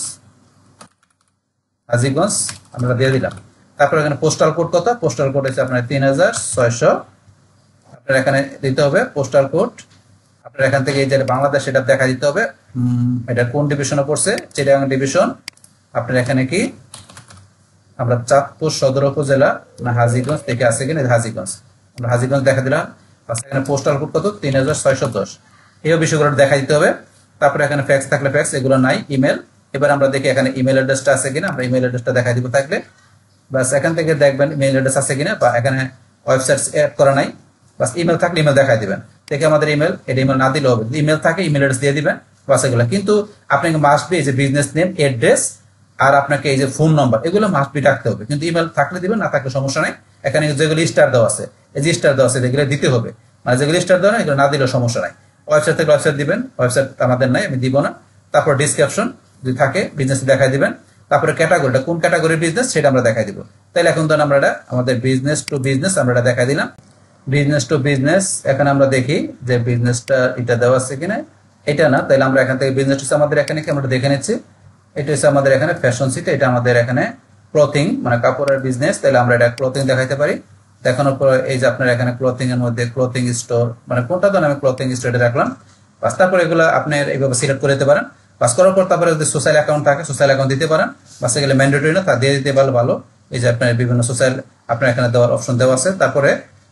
হাজীগঞ্জ আমরা দিয়ে দিলাম। তারপর এখানে পোস্টাল কোড কত, পোস্টাল কোড হচ্ছে আপনার 3600, আপনার এখানে দিতে হবে পোস্টাল কোড। আপনার এখান থেকে এই যে বাংলাদেশ সেটা দেখা দিতে হবে, এটা কোন ডিভিশনে পড়ছে, চিটাগাং ডিভিশন। আপনার এখানে কি আমরা চাঁদপুর সদর উপজেলা না হাজীগঞ্জ থেকে আছে কিনা, হাজীগঞ্জ, আমরা হাজীগঞ্জ দেখা দিলাম। এখানে পোস্টাল কোড কত, 3610, এই বিষয়গুলো দেখা দিতে হবে। তারপরে এখানে ফ্যাক্স থাকলে ফ্যাক্স, এগুলো নাই। ইমেল, এবার আমরা দেখি এখানে ইমেল অ্যাড্রেসটা আছে কিনা, আমরা ইমেল অ্যাড্রেসটা দেখা দিব থাকলে বাস। এখান থেকে দেখবেন ইমেল অ্যাড্রেস আছে কিনা, বা এখানে ওয়েবসাইট অ্যাড করা নাই, বাস ইমেল থাকলে ইমেল দেখাই দিবেন। দেখে আমাদের ইমেল, এটা ইমেল না দিলেও হবে, ইমেল থাকে ইমেল অ্যাড্রেস দিয়ে দিবেন বাস এগুলো। কিন্তু আপনাকে মাস্ট বি এই যে বিজনেস নেম, অ্যাড্রেস আর আপনাকে এই যে ফোন নাম্বার, এগুলো মাস্ট বি রাখতে হবে। কিন্তু ইমেল থাকলে দিবেন, না থাকলে সমস্যা নাই। এখানে যেগুলো স্টার দেওয়া আছে, এই যে স্টার দেওয়া আছে এগুলো দিতে হবে, মানে যেগুলো স্টার দেওয়া না এগুলো না দিলেও সমস্যা নাই। ওয়েবসাইট থেকে ওয়েবসাইট দিবেন, ওয়েবসাইট আমাদের নাই, আমি দিব না। তারপর ডিসক্রিপশন যদি থাকে বিজনেস দেখাই দিবেন। তারপরে ক্যাটাগরিটা কোন ক্যাটাগরির বিজনেস সেটা আমরা দেখাই দিব। তাহলে এখন ধরুন আমরা এটা আমাদের বিজনেস টু বিজনেস আমরা এটা দেখাই দিলাম। বিজনেস টু বিজনেস, এখানে আমরা দেখি যে বিজনেসটা এটা দেওয়া আছে কিনা। এটা না, তাহলে আমরা এখান থেকে বিজনেস হচ্ছে আমাদের এখানে কি আমরা দেখে নিচ্ছি। এটা হচ্ছে আমাদের এখানে ফ্যাশন সিটি, এটা আমাদের এখানে ক্লথিং মানে কাপড়ের বিজনেস, তাহলে আমরা এটা ক্লথিং দেখাইতে পারি। দেখানোর পর এই যে আপনার এখানে ক্লথিং এর মধ্যে ক্লথিং স্টোর মানে কোনটা তো আমি ক্লথিং স্টোরে রাখলাম। বাস তারপর এগুলো আপনার এইভাবে সিলেক্ট করে দিতে পারেন। বাস করার পর তারপরে যদি সোশ্যাল অ্যাকাউন্ট থাকে সোশ্যাল অ্যাকাউন্ট দিতে পারেন। বাস এগুলো ম্যান্ডেটরি না, তা দিয়ে দিতে পারলে ভালো। এই যে আপনার বিভিন্ন সোশ্যাল আপনার এখানে দেওয়ার অপশন দেওয়া আছে। তারপরে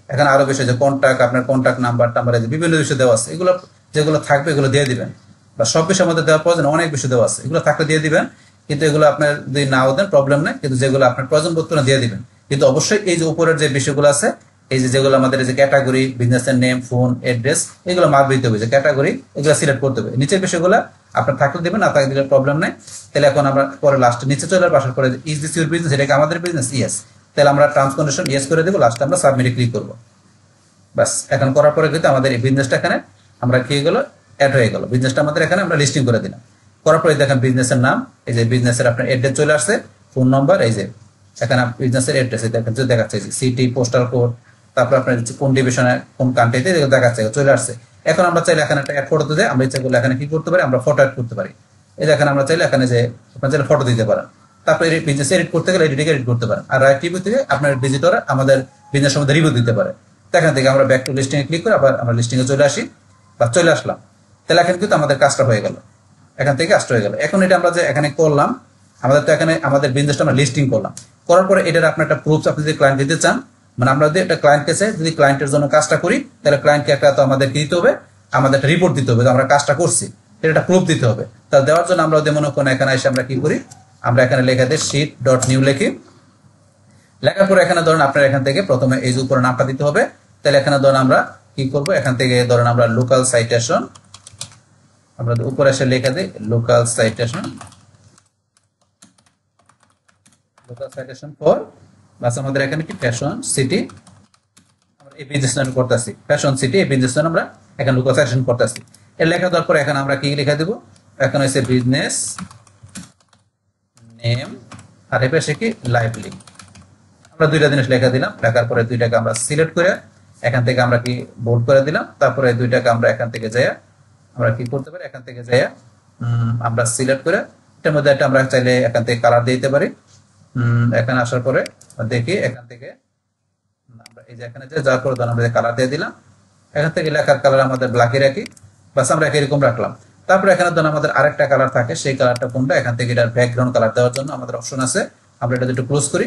এখানে আরো বিষয় যে কন্ট্যাক্ট আপনার কন্ট্যাক্ট নাম্বার টাম্বার বিভিন্ন বিষয় দেওয়া আছে, এগুলো যেগুলো থাকবে এগুলো দিয়ে দিবেন। বা সব বিষয়ের মধ্যে দেওয়ার প্রয়োজন অনেক বিষয় দেওয়া আছে, এগুলো থাকলে দিয়ে দিবেন। কিন্তু এগুলো আপনার যদি নাও দেন প্রবলেম নেই, কিন্তু যেগুলো আপনার প্রয়োজন বোধ করে দিয়ে দিবেন। কিন্তু অবশ্যই এই যে উপরের যে বিষয়গুলো আছে, এই যে যেগুলো আমাদের এই যে ক্যাটাগরি বিজনেসের নেম ফোন অ্যাড্রেস এগুলো মার্ক দিতে হবে, যে ক্যাটাগরি এগুলো সিলেক্ট করতে হবে। নিচের বিষয়গুলো আপনার থাকলে দিবেন, না থাকলে দিলে প্রবলেম নেই। তাহলে এখন আমরা পরে লাস্টে নিচে চলে আসার পরে ইজ দিস ইউর বিজনেস, এটা কি আমাদের বিজনেস? ইয়েস। তাহলে আমরা টার্মস কন্ডিশন ইয়েস করে দেবো, লাস্টে আমরা সাবমিটে ক্লিক করবো। বাস এখন করার পরে কিন্তু আমাদের এই বিজনেসটা এখানে আমরা কি গেল অ্যাড হয়ে গেল, বিজনেসটা আমাদের এখানে আমরা লিস্টিং করে দিলাম। করার পরে দেখেন বিজনেসের নাম, এই যে বিজনেসের আপনার অ্যাড্রেস চলে আসছে, ফোন নাম্বার, এই যে এখানে বিজনেসের অ্যাড্রেস দেখেন দেখাচ্ছে সিটি পোস্টাল কোড, তারপর আপনার কোন ডিভিশনে কোন কান্ট্রিতে দেখাচ্ছে চলে আসছে। এখন আমরা চাইলে এখানে একটা অ্যাড ফটো দিতে, আমরা ইচ্ছা করলে এখানে কি করতে পারি, আমরা ফটো অ্যাড করতে পারি। এই দেখেন আমরা চাইলে এখানে যে আপনার চাইলে ফটো দিতে পারেন। তারপরে বিজনেস এডিট করতে গেলে এডিটিং এডিট করতে পারেন। আর রাইট রিভিউ থেকে আপনার ভিজিটর আমাদের বিজনেস সম্বন্ধে রিভিউ দিতে পারে। এখান থেকে আমরা back to listing A click করে আবার আমরা লিস্টিং এ চলে আসি বা চলে আসলাম। তাহলে এখন কিন্তু আমাদের কাজটা হয়ে গেল, এখান থেকে কাজটা হয়ে গেল। এখন এটা আমরা যে এখানে করলাম, আমাদের তো এখানে আমাদের বিজনেসটা আমরা লিস্টিং করলাম। করার পরে এটার আপনার একটা প্রুফ আপনি যদি ক্লায়েন্ট দিতে চান, মানে আমরা যদি একটা ক্লায়েন্টকে চাই যদি ক্লায়েন্টের জন্য কাজটা করি, তাহলে ক্লায়েন্টকে একটা তো আমাদের কি দিতে হবে, আমাদের একটা রিপোর্ট দিতে হবে যে আমরা কাজটা করছি, এটা প্রুফ দিতে হবে। তা দেওয়ার জন্য আমরা মনে করেন এখানে এসে আমরা কি করি, আমরা এখানে লেখা দিই শীট ডট নিউ লিখি। লেখার পরে এখানে ধরেন আপনার এখান থেকে প্রথমে এই যে উপরে নামটা দিতে হবে। তাহলে এখানে ধরেন আমরা কি করব, এখান থেকে ধরেন আমরা লোকাল সাইটেশন, আমরা উপরে এসে লেখা দিই লোকাল সাইটেশন ফর বাস আমাদের এখানে কি ফ্যাশন সিটি, আমরা এই বিজনেস নাম করতেছি ফ্যাশন সিটি, এই বিজনেস নাম আমরা এখানে লোকাল সাইটেশন করতেছি। এর লেখা দেওয়ার পর এখানে আমরা কি লেখা দেব, এখন হচ্ছে বিজনেস নেম আর এ পাশে কি লাইভলি, আমরা দুইটা জিনিস লেখা দিলাম। লেখার পরে দুইটাকে আমরা সিলেক্ট করে এখান থেকে আমরা কি বোল্ড করে দিলাম। তারপরে দুইটাকে আমরা এখান থেকে যাইয়া আমরা কি করতে পারি, এখান থেকে যাইয়া আমরা সিলেক্ট করে এটার মধ্যে একটা আমরা চাইলে এখান থেকে কালার দিতে পারি। এখানে আসার পরে দেখি এখান থেকে আমরা এই যে এখানে যে যার পরে আমরা কালার দিয়ে দিলাম। এখান থেকে লেখার কালার আমাদের ব্ল্যাকই রাখি, বাস আমরা এরকম রাখলাম। তারপরে এখানে ধরুন আমাদের আরেকটা কালার থাকে, সেই কালারটা কোনটা, এখান থেকে এটার ব্যাকগ্রাউন্ড কালার দেওয়ার জন্য আমাদের অপশন আছে। আমরা এটা একটু ক্লোজ করি,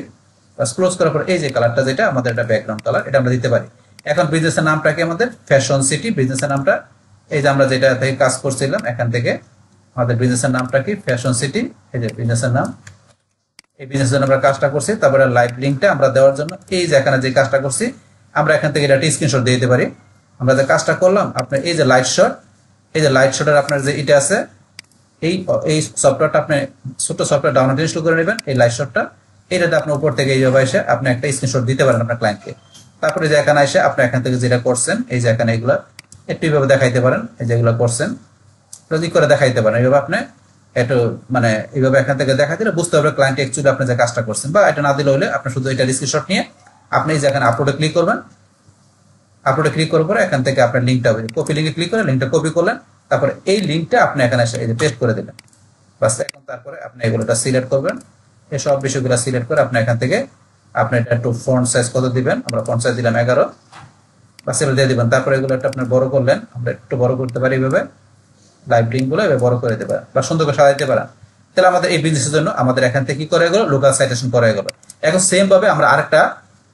বাস ক্লোজ করার পর এই যে কালারটা যেটা আমাদের এটা ব্যাকগ্রাউন্ড কালার, এটা আমরা দিতে পারি। এখন বিজনেসের নামটা কি আমাদের ফ্যাশন সিটি, বিজনেসের নামটা এই যে আমরা যেটা থেকে কাজ করছিলাম এখান থেকে আমাদের বিজনেসের নামটা কি ফ্যাশন সিটি, এই যে বিজনেসের নাম, এই বিজনেসের জন্য আমরা কাজটা করছি। তারপরে লাইভ লিঙ্কটা আমরা দেওয়ার জন্য এই যে এখানে যে কাজটা করছি আমরা এখান থেকে এটা স্ক্রিনশট দিয়ে দিতে পারি। আমরা যে কাজটা করলাম আপনার এই যে লাইট শট, এই যে লাইট শটের আপনার যে এটা আছে এই সফটওয়্যারটা আপনি ছোট সফটওয়্যার ডাউনলোড ইনস্টল করে নেবেন। এই লাইট শটটা এটাতে আপনি উপর থেকে এইভাবে এসে আপনি একটা স্ক্রিনশট দিতে পারেন আপনার ক্লায়েন্টকে। তারপরে যে এখানে এসে আপনি এখান থেকে যেটা করছেন এই যে এখানে এগুলো একটু এইভাবে দেখাইতে পারেন, এই যেগুলো করছেন যদি করে দেখাইতে পারেন এইভাবে আপনি একটু মানে এইভাবে এখান থেকে দেখা দিলে বুঝতে হবে ক্লায়েন্ট অ্যাকচুয়ালি আপনি যে কাজটা করছেন। বা এটা না দিলে হলে আপনি শুধু এটা স্ক্রিনশট নিয়ে আপনি এই যে এখানে আপলোডে ক্লিক করবেন। আপলোডে ক্লিক করার পরে এখান থেকে আপনার লিঙ্কটা কপি লিঙ্কে ক্লিক করে লিঙ্কটা কপি করলেন, তারপরে এই লিঙ্কটা আপনি এখানে এসে এই যে পেস্ট করে দিলেন। বাস এখন তারপরে আপনি এগুলোটা সিলেক্ট করবেন, এই সব বিষয়গুলো সিলেক্ট করে আপনি এখান থেকে আপনি এটা একটু ফন্ট সাইজ কত দিবেন, আমরা ফন্ট সাইজ দিলাম 11, বাস এগুলো দিয়ে দিবেন। তারপরে এগুলো একটা আপনার বড় করলেন, আমরা একটু বড় করতে পারি এইভাবে লাইভ লিঙ্ক গুলো এভাবে বড় করে দিতে পারেন বা সুন্দর করে সাজাইতে পারেন। তাহলে আমাদের এই বিজনেসের জন্য আমাদের এখান থেকে কি করে গেল, লোকাল সাইটেশন করা গেল। এখন সেম ভাবে আমরা আরেকটা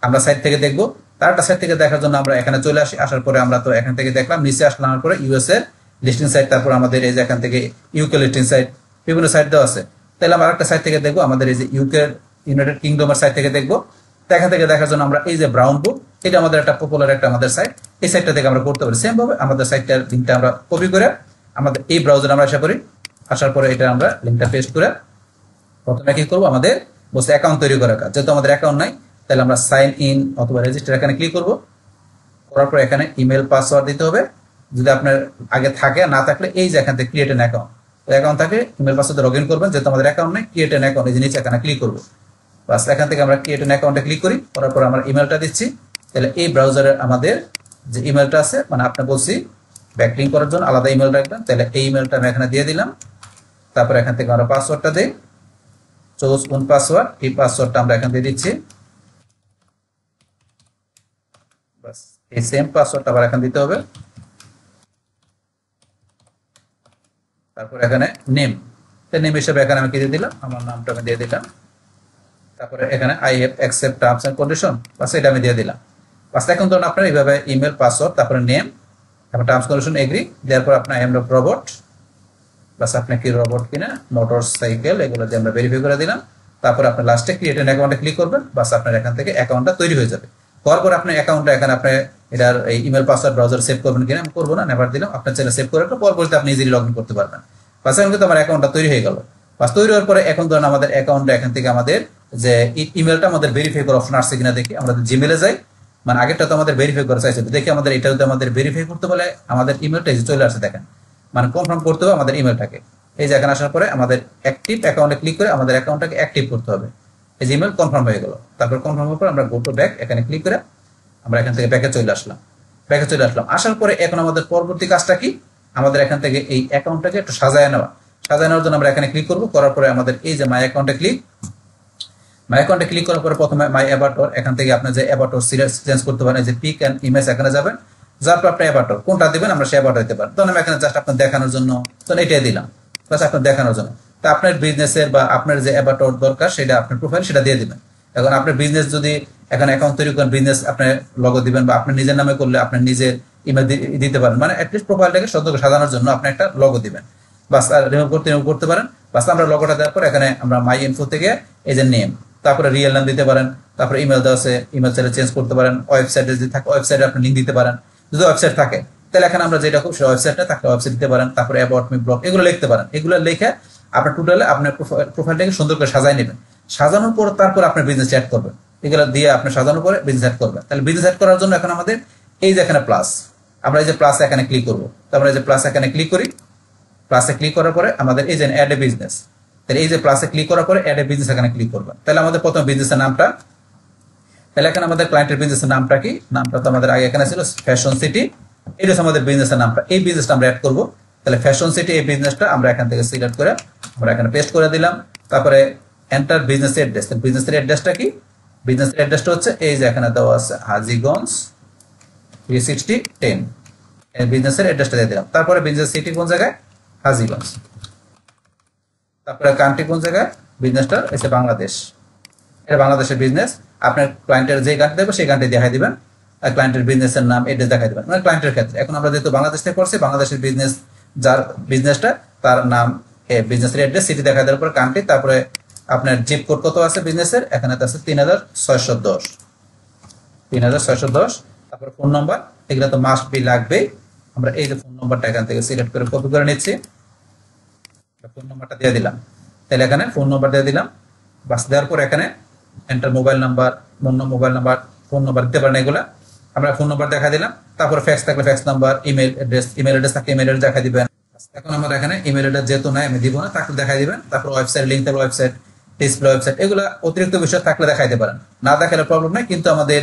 আমরা সাইট থেকে দেখবো, তার একটা সাইট থেকে দেখার জন্য আমরা এখানে চলে আসি। আসার পরে আমরা তো এখান থেকে দেখলাম, নিচে আসলাম পরে ইউএস এর লিস্টিং সাইট, তারপর আমাদের এই যে এখান থেকে ইউকে লিস্টিং সাইট বিভিন্ন সাইট দেওয়া আছে। তাহলে আমরা আরেকটা সাইট থেকে দেখবো, আমাদের এই যে ইউকে ইউনাইটেড কিংডমের সাইট থেকে দেখবো। এখান থেকে দেখার জন্য আমরা এই যে ব্রাউন বুক, এটা আমাদের একটা পপুলার একটা আমাদের সাইট, এই সাইটটা থেকে আমরা করতে পারি। সেম ভাবে আমাদের সাইটটার লিঙ্কটা আমরা কপি করে আমাদের এই ব্রাউজারে আমরা আশা করি, আসার পরে এটা আমরা লিঙ্কটা পেস্ট করে প্রথমে কি করবো, আমাদের বসে অ্যাকাউন্ট তৈরি করার কাজ। যেহেতু আমাদের অ্যাকাউন্ট নাই তাহলে আমরা সাইন ইন অথবা রেজিস্টার এখানে ক্লিক করব। করার পর এখানে ইমেল পাসওয়ার্ড দিতে হবে, যদি আপনার আগে থাকে, না থাকলে এই যে এখান থেকে ক্রিয়েট এন অ্যাকাউন্ট, অ্যাকাউন্ট থাকে ইমেল পাসওয়ার্ডে লগ ইন করবেন। যেহেতু আমাদের অ্যাকাউন্ট নেই, ক্রিয়েট এন অ্যাকাউন্ট এই যে নিচে এখানে ক্লিক করবো। বাস এখান থেকে আমরা ক্রিয়েট এন অ্যাকাউন্টে ক্লিক করি, করার পর আমরা ইমেলটা দিচ্ছি। তাহলে এই ব্রাউজারের আমাদের যে ইমেলটা আছে, মানে আপনি বলছি ব্যাকলিঙ্ক করার জন্য আলাদা ইমেল রাখবেন, তাহলে এই ইমেলটা আমি এখানে দিয়ে দিলাম। তারপর এখান থেকে আমরা পাসওয়ার্ডটা দিই, চুজ ওন পাসওয়ার্ড, এই পাসওয়ার্ডটা আমরা এখান দিয়ে দিচ্ছি। বাস এই সেম পাসওয়ার্ডটা আবার এখানে দিতে হবে। তারপর এখানে নেম, নেম হিসেবে এখানে আমি কি দিয়ে দিলাম, আমার নামটা আমি দিয়ে দিলাম। তারপরে এখানে I have accept terms and condition, বাস এটা আমি দিয়ে দিলাম। বাস এখন ধরুন আপনার এইভাবে ইমেল, পাসওয়ার্ড, তারপরে নেম, তারপর টার্মস কন্ডিশন এগ্রি দেওয়ার পর আপনার আই এম নট রোবট, বাস আপনি কি রোবট কিনা, মোটর সাইকেল, এগুলো দিয়ে আমরা ভেরিফাই করে দিলাম। তারপর আপনার লাস্টে ক্রিয়েট অ্যান অ্যাকাউন্টে ক্লিক করবেন, বাস আপনার এখান থেকে অ্যাকাউন্টটা তৈরি হয়ে যাবে। হওয়ার পর আপনার অ্যাকাউন্টটা এখানে আপনি এটার এই ইমেল, পাসওয়ার্ড, ব্রাউজার সেভ করবেন কিনা, আমি করবো না, নেভার দিলাম। আপনার চ্যানেল সেভ করে একটা পরবর্তীতে আপনি ইজিলি লগ ইন করতে পারবেন। বাস এখন কিন্তু আমার অ্যাকাউন্টটা তৈরি হয়ে গেল। বাস তৈরি হওয়ার পরে এখন ধরুন আমাদের অ্যাকাউন্টটা এখান থেকে আমাদের যে ইমেলটা আমাদের ভেরিফাই করার অপশন আসছে কিনা দেখি, আমরা জিমেলে যাই, মানে আগেরটা তো আমাদের ভেরিফাই করা চাইছে, দেখি আমাদের এটা যদি আমাদের ভেরিফাই করতে বলে আমাদের ইমেলটা চলে আসছে, দেখেন মানে কনফার্ম করতে হবে আমাদের ইমেলটাকে। এই যে এখানে আসার পরে আমাদের অ্যাক্টিভ অ্যাকাউন্টে ক্লিক করে আমাদের অ্যাকাউন্টটাকে অ্যাক্টিভ করতে হবে। এই যে ইমেল কনফার্ম হয়ে গেল। তারপর কনফার্ম হওয়ার পর আমরা গো টু ব্যাক, এখানে ক্লিক করে আমরা এখান থেকে ব্যাকে চলে আসলাম। আসার পরে এখন আমাদের পরবর্তী কাজটা কি, আমাদের এখান থেকে এই অ্যাকাউন্টটাকে একটু সাজায় নেওয়া। সাজায় নেওয়ার জন্য আমরা এখানে ক্লিক করবো, করার পরে আমাদের এই যে মাই অ্যাকাউন্টে ক্লিক করার পরে প্রথমে মাই অ্যাভাটার, এখান থেকে আপনি যে অ্যাভাটার চেঞ্জ করতে পারেন, যে পিক অ্যান্ড ইমেজ এখানে যাবেন, যার পর আপনার অ্যাভাটার কোনটা দিবেন আমরা সে অ্যাভাটার দিতে পারেন। তখন আমি এখানে জাস্ট আপনার দেখানোর জন্য তখন এটাই দিলাম, জাস্ট আপনার দেখানোর জন্য। তা আপনার বিজনেসের বা আপনার যে অ্যাভাটার দরকার সেটা আপনার প্রোফাইল সেটা দিয়ে দিবেন। এখন আপনার বিজনেস যদি এখানে অ্যাকাউন্ট তৈরি করেন, বিজনেস আপনি লগো দিবেন, বা আপনার নিজের নামে করলে আপনার নিজের ইমেল দিতে পারেন, মানে অ্যাটলিস্ট প্রোফাইলটাকে সুন্দর সাজানোর জন্য আপনি একটা লগো দিবেন। বাস রিমুভ করতে পারেন। বাস আমরা লগোটা দেওয়ার পর এখানে আমরা মাই ইনফো থেকে এই যে নেম, তারপরে রিয়েল নাম দিতে পারেন, তারপরে ইমেল দেওয়া আছে, ইমেল চাইলে চেঞ্জ করতে পারেন। ওয়েবসাইটে যদি থাকে ওয়েবসাইটে আপনি লিঙ্ক দিতে পারেন, যদি ওয়েবসাইট থাকে তাহলে এখানে আমরা যেটা খুব ওয়েবসাইটটা থাকলে ওয়েবসাইট দিতে পারেন। তারপরে অ্যাবাউট মি, ব্লগ, এগুলো লিখতে পারেন। এগুলো লিখে আপনার টোটালে আপনার প্রোফাইলটাকে সুন্দর করে সাজাই নেবেন। সাজানোর পর তারপর আপনার বিজনেস অ্যাড করবেন, এগুলো দিয়ে আপনি সাজানোর পরে বিজনেস অ্যাড করবেন। তাহলে বিজনেস অ্যাড করার জন্য এখন আমাদের এই যে এখানে প্লাস, আমরা এই যে প্লাস এখানে ক্লিক করবো, তারপরে এই যে প্লাস এখানে ক্লিক করি। প্লাসে ক্লিক করার পরে আমাদের এই যে অ্যাড এ বিজনেস, তাহলে এই যে প্লাসে ক্লিক করার পরে অ্যাড এ বিজনেস এখানে ক্লিক করবেন। তাহলে আমাদের প্রথম বিজনেসের নামটা, তাহলে এখানে আমাদের ক্লায়েন্টের বিজনেসের নামটা কি, নামটা তো আমাদের আগে এখানে ছিল ফ্যাশন সিটি, এটা হচ্ছে আমাদের বিজনেসের নামটা। এই বিজনেসটা আমরা অ্যাড করবো। তাহলে ফ্যাশন সিটি এই বিজনেসটা আমরা এখান থেকে সিলেক্ট করে আমরা এখানে পেস্ট করে দিলাম। তারপরে এন্টার বিজনেস অ্যাড্রেস, বিজনেসের অ্যাড্রেসটা কি, বিজনেসের অ্যাড্রেসটা হচ্ছে এই যে এখানে দেওয়া আছে হাজীগঞ্জ 36010, এই বিজনেসের অ্যাড্রেসটা দিয়ে দিলাম। তারপরে বিজনেস সিটি কোন জায়গায়, হাজীগঞ্জ। তারপরে কান্ট্রি কোন জায়গায়, বিজনেসটা এসে বাংলাদেশ, এটা বাংলাদেশের বিজনেস। আপনার ক্লায়েন্টের যে গানটি দেবে সেই গানটি দেখাই দিবেন, আর ক্লায়েন্টের বিজনেসের নাম এড্রেস দেখাই দিবেন, মানে ক্লায়েন্টের ক্ষেত্রে। এখন আমরা যেহেতু বাংলাদেশ থেকে করছি, বাংলাদেশের বিজনেস যার বিজনেসটা তার নাম, বিজনেসের অ্যাড্রেস, সিটি দেখাই দেওয়ার পর কান্ট্রি, তারপরে আপনার জিপ কোড কত আছে বিজনেসের, এখানে আছে 3610, তারপরে ফোন নাম্বার, এগুলো তো মাস্ট বি লাগবেই। আমরা এই যে ফোন নাম্বারটা এখান থেকে সিলেক্ট করে কপি করে নিচ্ছি, ফোন নাম্বারটা দিয়ে দিলাম। তাহলে এখানে ফোন নাম্বার দিয়ে দিলাম। বাস দেওয়ার পর এখানে enter mobile number, phone number দিতে পারেন, এগুলা আমরা ফোন নাম্বার দেখা দিলাম। তারপর ফ্যাক্স থাকলে ফ্যাক্স নাম্বার, ইমেল অ্যাড্রেস থাকলে ইমেল অ্যাড্রেস দেখা দিবেন। এখন আমার এখানে ইমেল অ্যাড্রেস যেহেতু নাই আমি দিব না, তাকে দেখাই দিবেন। তারপর ওয়েবসাইট লিঙ্ক থাকলে ওয়েবসাইট, ডিসপ্লে ওয়েবসাইট, এগুলা অতিরিক্ত বিষয় থাকলে দেখাইতে পারেন, না দেখালে প্রবলেম নাই। কিন্তু আমাদের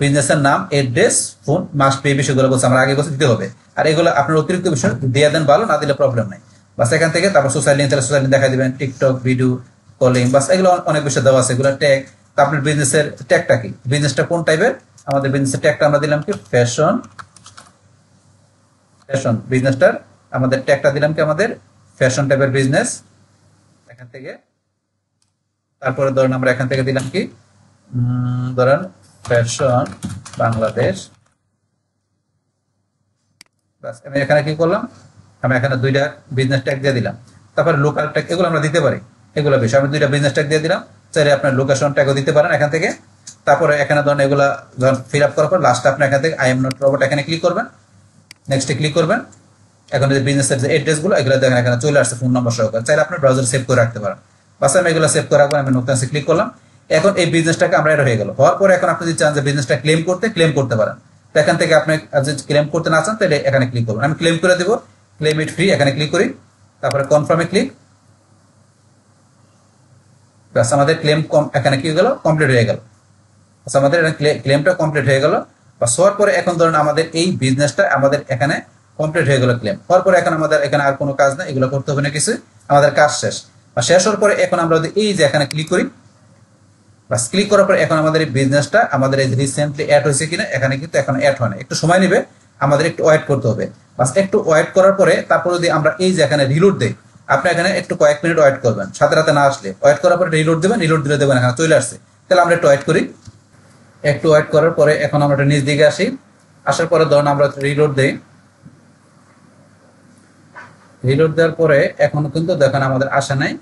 বিজনেসের নাম, অ্যাড্রেস, ফোন, মাস্ট পে বিষয়গুলো বলছে আমরা আগে বলছি দিতে হবে। আর এগুলো আপনার অতিরিক্ত বিষয় দিয়ে দেন ভালো, না দিলে প্রবলেম নাই। বাস এখান থেকে তারপর সোশ্যাল লিঙ্ক থাকলে সোশ্যাল লিঙ্ক দেখা দিবেন, টিকটক, ভিডিও কলিং, বাস এগুলো অনেক বিষয় দেওয়া আছে। এগুলো ট্যাগ, আপনার বিজনেসের ট্যাগটা কি, বিজনেসটা কোন টাইপের, আমাদের বিজনেসের ট্যাগটা আমরা দিলাম কি ফ্যাশন বিজনেসটার আমাদের ট্যাগটা দিলাম কি আমাদের ফ্যাশন টাইপের বিজনেস এখান থেকে। তারপরে ধরেন আমরা এখান থেকে দিলাম কি ধরেন ফ্যাশন বাংলাদেশ। বাস আমি এখানে কি করলাম, আমি এখানে দুইটা বিজনেস ট্যাগ দিয়ে দিলাম। তারপরে লোকাল ট্যাগ, এগুলো আমরা দিতে পারি, এগুলো বিষয় আমি দুইটা বিজনেস ট্যাগ দিয়ে দিলাম। চাইলে আপনার লোকেশন ট্যাগও দিতে পারেন এখান থেকে। তারপরে এখানে ধরেন এগুলা যখন ফিল আপ করার পর লাস্টে আপনি এখান থেকে আই এম নট রোবট এখানে ক্লিক করবেন, নেক্সটে ক্লিক করবেন। এখন যে বিজনেসের যে অ্যাড্রেসগুলো এগুলো দেখেন এখানে চলে আসছে ফোন নাম্বার সহকারে, চাইলে আপনার ব্রাউজার সেভ করে রাখতে পারেন। বাস আমি এগুলো সেভ করে রাখবো, আমি নতুন ক্লিক করলাম। এখন এই বিজনেসটাকে আমরা এটা হয়ে গেল। হওয়ার পরে এখন আপনি যদি চান যে বিজনেসটা ক্লেম করতে পারেন, তো এখান থেকে আপনি যদি ক্লেম করতে না চান তাহলে এখানে ক্লিক করবেন। আমি ক্লেম করে দেবো, ক্লেম ইট ফ্রি এখানে ক্লিক করি, তারপরে কনফার্মে ক্লিক। ব্যাস আমাদের ক্লেম এখানে কি হয়ে গেল, কমপ্লিট হয়ে গেল। আচ্ছা, আমাদের ক্লেমটা কমপ্লিট হয়ে গেল। বা হওয়ার পরে এখন ধরুন আমাদের এই বিজনেসটা আমাদের এখানে কমপ্লিট হয়ে গেল ক্লেম হওয়ার পরে, এখন আমাদের এখানে আর কোনো কাজ না, এগুলো করতে হবে না কিছু, আমাদের কাজ শেষ। বা শেষ হওয়ার পরে এখন আমরা যদি এই যে এখানে ক্লিক করি, বাস ক্লিক করার পরে এখন আমাদের এই বিজনেসটা আমাদের এই রিসেন্টলি অ্যাড হয়েছে কিনা, এখানে কিন্তু এখন অ্যাড হয় না, একটু সময় নেবে, আমাদের একটু ওয়েট করতে হবে। বাস একটু ওয়েট করার পরে তারপর যদি আমরা এই যে এখানে রিলোড দেই, আপনি এখানে একটু কয়েক মিনিট ওয়েট করবেন, সাথে সাথে না আসলে ওয়েট করার পরে রিলোড দেবেন, রিলোড দিলে দেবেন এখানে চলে আসছে। তাহলে আমরা একটু ওয়েট করি, একটু ওয়েট করার পরে এখন আমরা একটু নিচ দিকে আসি, আসার পরে ধরুন আমরা রিলোড দেই, রিলোড দেওয়ার পরে এখনো কিন্তু দেখেন আমাদের আসে নাই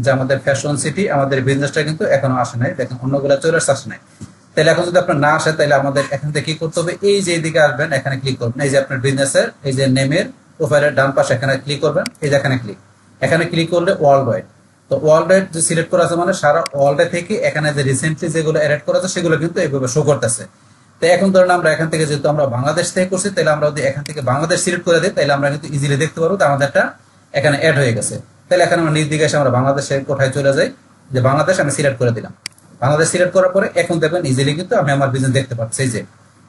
যে আমাদের ফ্যাশন সিটি আমাদের বিজনেসটা কিন্তু এখনো আসে নাই, দেখেন অন্যগুলো চলে আসে নাই। তাহলে এখন যদি আপনার না আসে তাহলে আমাদের এখান থেকে কি করতে হবে, এই যে এদিকে আসবেন এখানে ক্লিক করবেন, এই যে আপনার বিজনেসের এই যে নেমের প্রোফাইলের ডান পাশে এখানে ক্লিক করবেন, এই যে এখানে ক্লিক করলে ওয়ার্ল্ড ওয়াইড, তো ওয়ার্ল্ড ওয়াইড যে সিলেক্ট করা আছে মানে সারা ওয়ার্ল্ডে থেকে এখানে যে রিসেন্টলি যেগুলো অ্যাড করা আছে সেগুলো কিন্তু এইভাবে শো করতেছে। তো এখন ধরুন আমরা এখান থেকে যেহেতু আমরা বাংলাদেশ থেকে করছি, তাহলে আমরা যদি এখান থেকে বাংলাদেশ সিলেক্ট করে দিই তাহলে আমরা কিন্তু ইজিলি দেখতে পারবো আমাদেরটা এখানে অ্যাড হয়ে গেছে। তাহলে এখানে আমরা নিজ দিকে এসে আমরা বাংলাদেশের কোথায় চলে যাই, যে বাংলাদেশ আমি সিলেক্ট করে দিলাম। বাংলাদেশ সিলেক্ট করার পরে এখন দেখবেন ইজিলি কিন্তু আমি আমার বিজনেস দেখতে পাচ্ছি, যে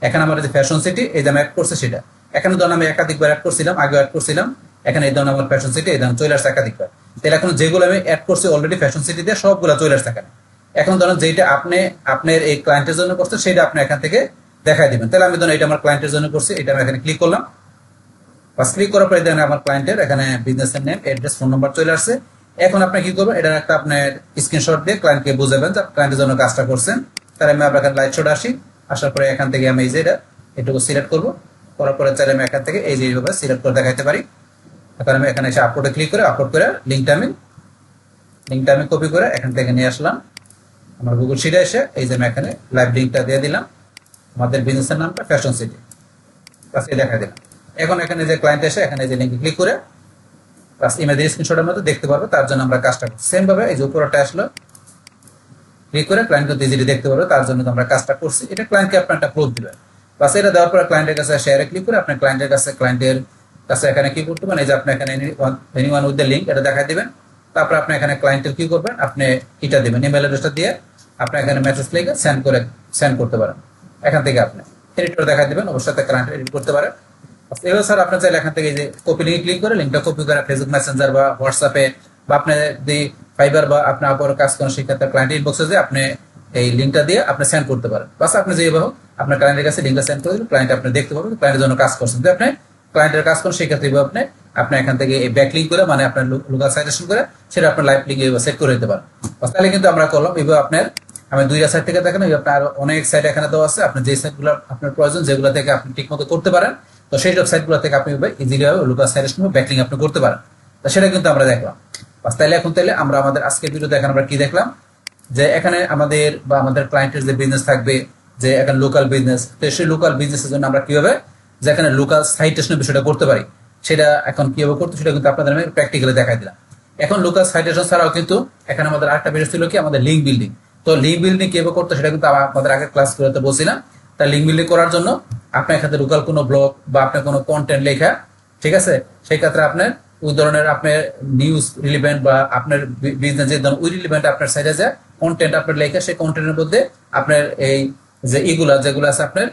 এখানে আমার যে ফ্যাশন সিটি এই যে আমি অ্যাড করছে সেটা, এখানে ধরুন আমি একাধিকবার অ্যাড করছিলাম, আগে অ্যাড করছিলাম, এখানে এই ধরুন আমার ফ্যাশন সিটি এই ধরুন চলে আসছে একাধিকবার। তাহলে এখন যেগুলো আমি অ্যাড করছি অলরেডি ফ্যাশন সিটি দিয়ে সবগুলো চলে আসছে এখানে। এখন ধরুন যেটা আপনি আপনার এই ক্লায়েন্টের জন্য করছেন সেটা আপনি এখান থেকে দেখাই দিবেন। তাহলে আমি ধরুন এটা আমার ক্লায়েন্টের জন্য করছি, এটা আমি এখানে ক্লিক করলাম, বাস ক্লিক করার পরে দেখেন আমার ক্লায়েন্টের এখানে বিজনেসের নেম, অ্যাড্রেস, ফোন নাম্বার চলে আসছে। এখন আপনি কি করবেন, এটা একটা আপনার স্ক্রিনশট দিয়ে ক্লায়েন্টকে বুঝাবেন যে ক্লায়েন্টের জন্য কাজটা করছেন। তাহলে আমি আপনার লাইট শট আসি, আসার পরে এখান থেকে আমি এই যে এটুকু সিলেক্ট করবো, করার পরে চাইলে আমি এখান থেকে এই যে এইভাবে সিলেক্ট করে দেখাইতে পারি। এখন আমি এখানে এসে আপলোডে ক্লিক করে আপলোড করে লিঙ্কটা আমি কপি করে এখান থেকে নিয়ে আসলাম আমার গুগল শিটে এসে, এই যে আমি এখানে লাইভ লিঙ্কটা দিয়ে দিলাম, আমাদের বিজনেসের নামটা ফ্যাশন সিটি, বাস এই দেখা দিলাম। এখন এখানে যে ক্লায়েন্ট এসে এখানে যে লিঙ্কে ক্লিক করে বাস ইমেজের স্ক্রিনশটের মধ্যে দেখতে পারবে, তার জন্য আমরা কাজটা করছি। সেম ভাবে এই যে উপরটা আসলো, ক্লিক করে ক্লায়েন্ট কিন্তু ইজিলি দেখতে পারবে, তার জন্য আমরা কাজটা করছি। এটা ক্লায়েন্টকে আপনার একটা প্রুফ দিবেন। বাস এটা দেওয়ার পরে ক্লায়েন্টের কাছে শেয়ারে ক্লিক করে আপনার ক্লায়েন্টের কাছে এখানে কি করতে পারেন, এই যে আপনি এখানে এনিওয়ান উইথ দ্য লিঙ্ক এটা দেখাই দিবেন। তারপর আপনি এখানে ক্লায়েন্টের কি করবেন, আপনি এটা দিবেন, ইমেল অ্যাড্রেসটা দিয়ে আপনি এখানে মেসেজ লিখে সেন্ড করতে পারেন। এখান থেকে আপনি এডিটর দেখাই দিবেন, অবশ্যই ক্লায়েন্ট এডিট করতে পারেন। এবার স্যার আপনার চাইলে এখান থেকে এই যে কপি লিঙ্কে ক্লিক করে লিঙ্কটা কপি করে ফেসবুক মেসেঞ্জার বা হোয়াটসঅ্যাপে বা আপনি যদি ফাইবার বা আপনার আপর কাজ করেন সেক্ষেত্রে ক্লায়েন্ট ইনবক্সে যে আপনি এই লিঙ্কটা দিয়ে আপনি সেন্ড করতে পারেন। বাস আপনি যেভাবে হোক আপনার ক্লায়েন্টের কাছে লিঙ্কটা সেন্ড করে দিলে ক্লায়েন্ট আপনি দেখতে পারবেন ক্লায়েন্টের জন্য কাজ করছেন। যদি আপনি ক্লায়েন্টের কাজ করেন সেক্ষেত্রে আপনি এখান থেকে এই ব্যাক লিঙ্ক করে মানে আপনার লোকাল সাইটেশন করে সেটা আপনার লাইভ লিঙ্ক সেট করে দিতে পারেন। তাহলে কিন্তু আমরা করলাম এইভাবে আপনার আমি দুইটা সাইট থেকে দেখেন, আপনার অনেক সাইট এখানে দেওয়া আছে, আপনি যে সাইটগুলো আপনার প্রয়োজন যেগুলো থেকে আপনি ঠিক মতো করতে পারেন, তো সেই সব সাইটগুলো থেকে আপনি ইজিলি লোকাল সাইটেশন ব্যাকলিং আপনি করতে পারেন। তো সেটা কিন্তু আমরা দেখলাম। তাহলে আমরা আমাদের আজকের ভিডিও দেখেন আমরা কি দেখলাম, যে এখানে আমাদের বা আমাদের ক্লায়েন্টের যে বিজনেস থাকবে, যে এখানে লোকাল বিজনেস, তো সেই লোকাল বিজনেসের জন্য আমরা কিভাবে যে এখানে লোকাল সাইটেশনের বিষয়টা করতে পারি সেটা এখন কিভাবে করতে সেটা কিন্তু আপনাদের আমি প্র্যাকটিক্যালি দেখাই দিলাম। এখন লোকাল সাইটেশন ছাড়াও কিন্তু এখানে আমাদের আরেকটা বিষয় ছিল কি আমাদের লিঙ্ক বিল্ডিং। তো লিঙ্ক বিল্ডিং কিভাবে করতে সেটা কিন্তু আমাদের আগের ক্লাসগুলোতে বলছিলাম। তাই লিঙ্ক বিল্ডিং করার জন্য আপনার এখানে লোকাল কোনো ব্লগ বা আপনার কোনো কন্টেন্ট লেখা, ঠিক আছে, সেই ক্ষেত্রে আপনার ওই ধরনের আপনার নিউজ রিলিভেন্ট বা আপনার বিজনেস যে ধরনের ওই রিলিভেন্ট আপনার সাইডে যে কন্টেন্ট আপনার লেখা, সেই কন্টেন্টের মধ্যে আপনার এই যে যেগুলো আছে আপনার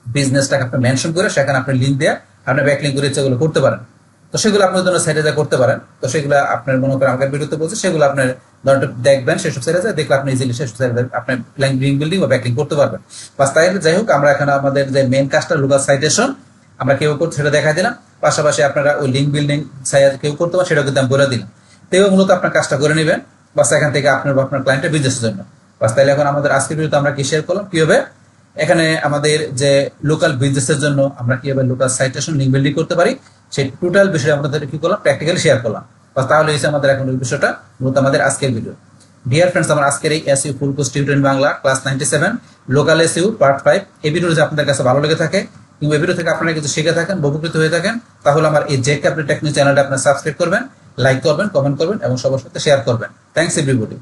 বিজনেসটাকে আপনি মেনশন করে সেখানে আপনি লিঙ্ক দিয়ে আপনি ব্যাকলিঙ্ক করে সেগুলো করতে পারেন। তো সেগুলো আপনার জন্য সাইডে যা করতে পারেন। তো সেগুলো আপনার মনে করেন আমাদের ভিডিওতে বলছে সেগুলো আপনার দেখবেন, সেসব সাইডে যা দেখলে আপনি ইজিলি সেসব সাইডে আপনি লিঙ্ক বিল্ডিং বা ব্যাকলিঙ্ক করতে পারবেন। বাস তাই যাই হোক, আমরা এখানে আমাদের যে মেইন কাজটা লোকাল সাইটেশন আমরা কেউ করতে সেটা দেখা দিলাম, পাশাপাশি আপনারা ওই লিঙ্ক বিল্ডিং সাইজ কেউ করতে পারেন সেটা কিন্তু আমি বলে দিলাম। তো মূলত আপনার কাজটা করে নেবেন বাস এখান থেকে আপনার ক্লায়েন্টের বিজনেসের জন্য। বাস তাইলে এখন আমাদের আজকের ভিডিওতে আমরা কি শেয়ার করলাম, কিভাবে এখানে আমাদের যে লোকাল বিজনেসের জন্য আমরা কিভাবে লোকাল সাইটেশন লিঙ্ক বিল্ডিং করতে পারি সেই টোটাল বিষয়টা আমাদের কি করলাম প্র্যাকটিক্যালি শেয়ার করলাম। বাস তাহলে হয়েছে আমাদের এখন ওই বিষয়টা মূলত আমাদের আজকের ভিডিও। ডিয়ার ফ্রেন্ডস, আমার আজকের এই SEO full course tutor in Bangla class 97 local SEO part 5 এই ভিডিও যদি আপনাদের কাছে ভালো লেগে থাকে কিংবা এই ভিডিও থেকে আপনারা কিছু শিখে থাকেন, উপকৃত হয়ে থাকেন, তাহলে আমার এই জেক ক্যাপিটাল টেকনিক চ্যানেলটা আপনারা সাবস্ক্রাইব করবেন, লাইক করবেন, কমেন্ট করবেন এবং সবার সাথে শেয়ার করবেন। Thanks everybody.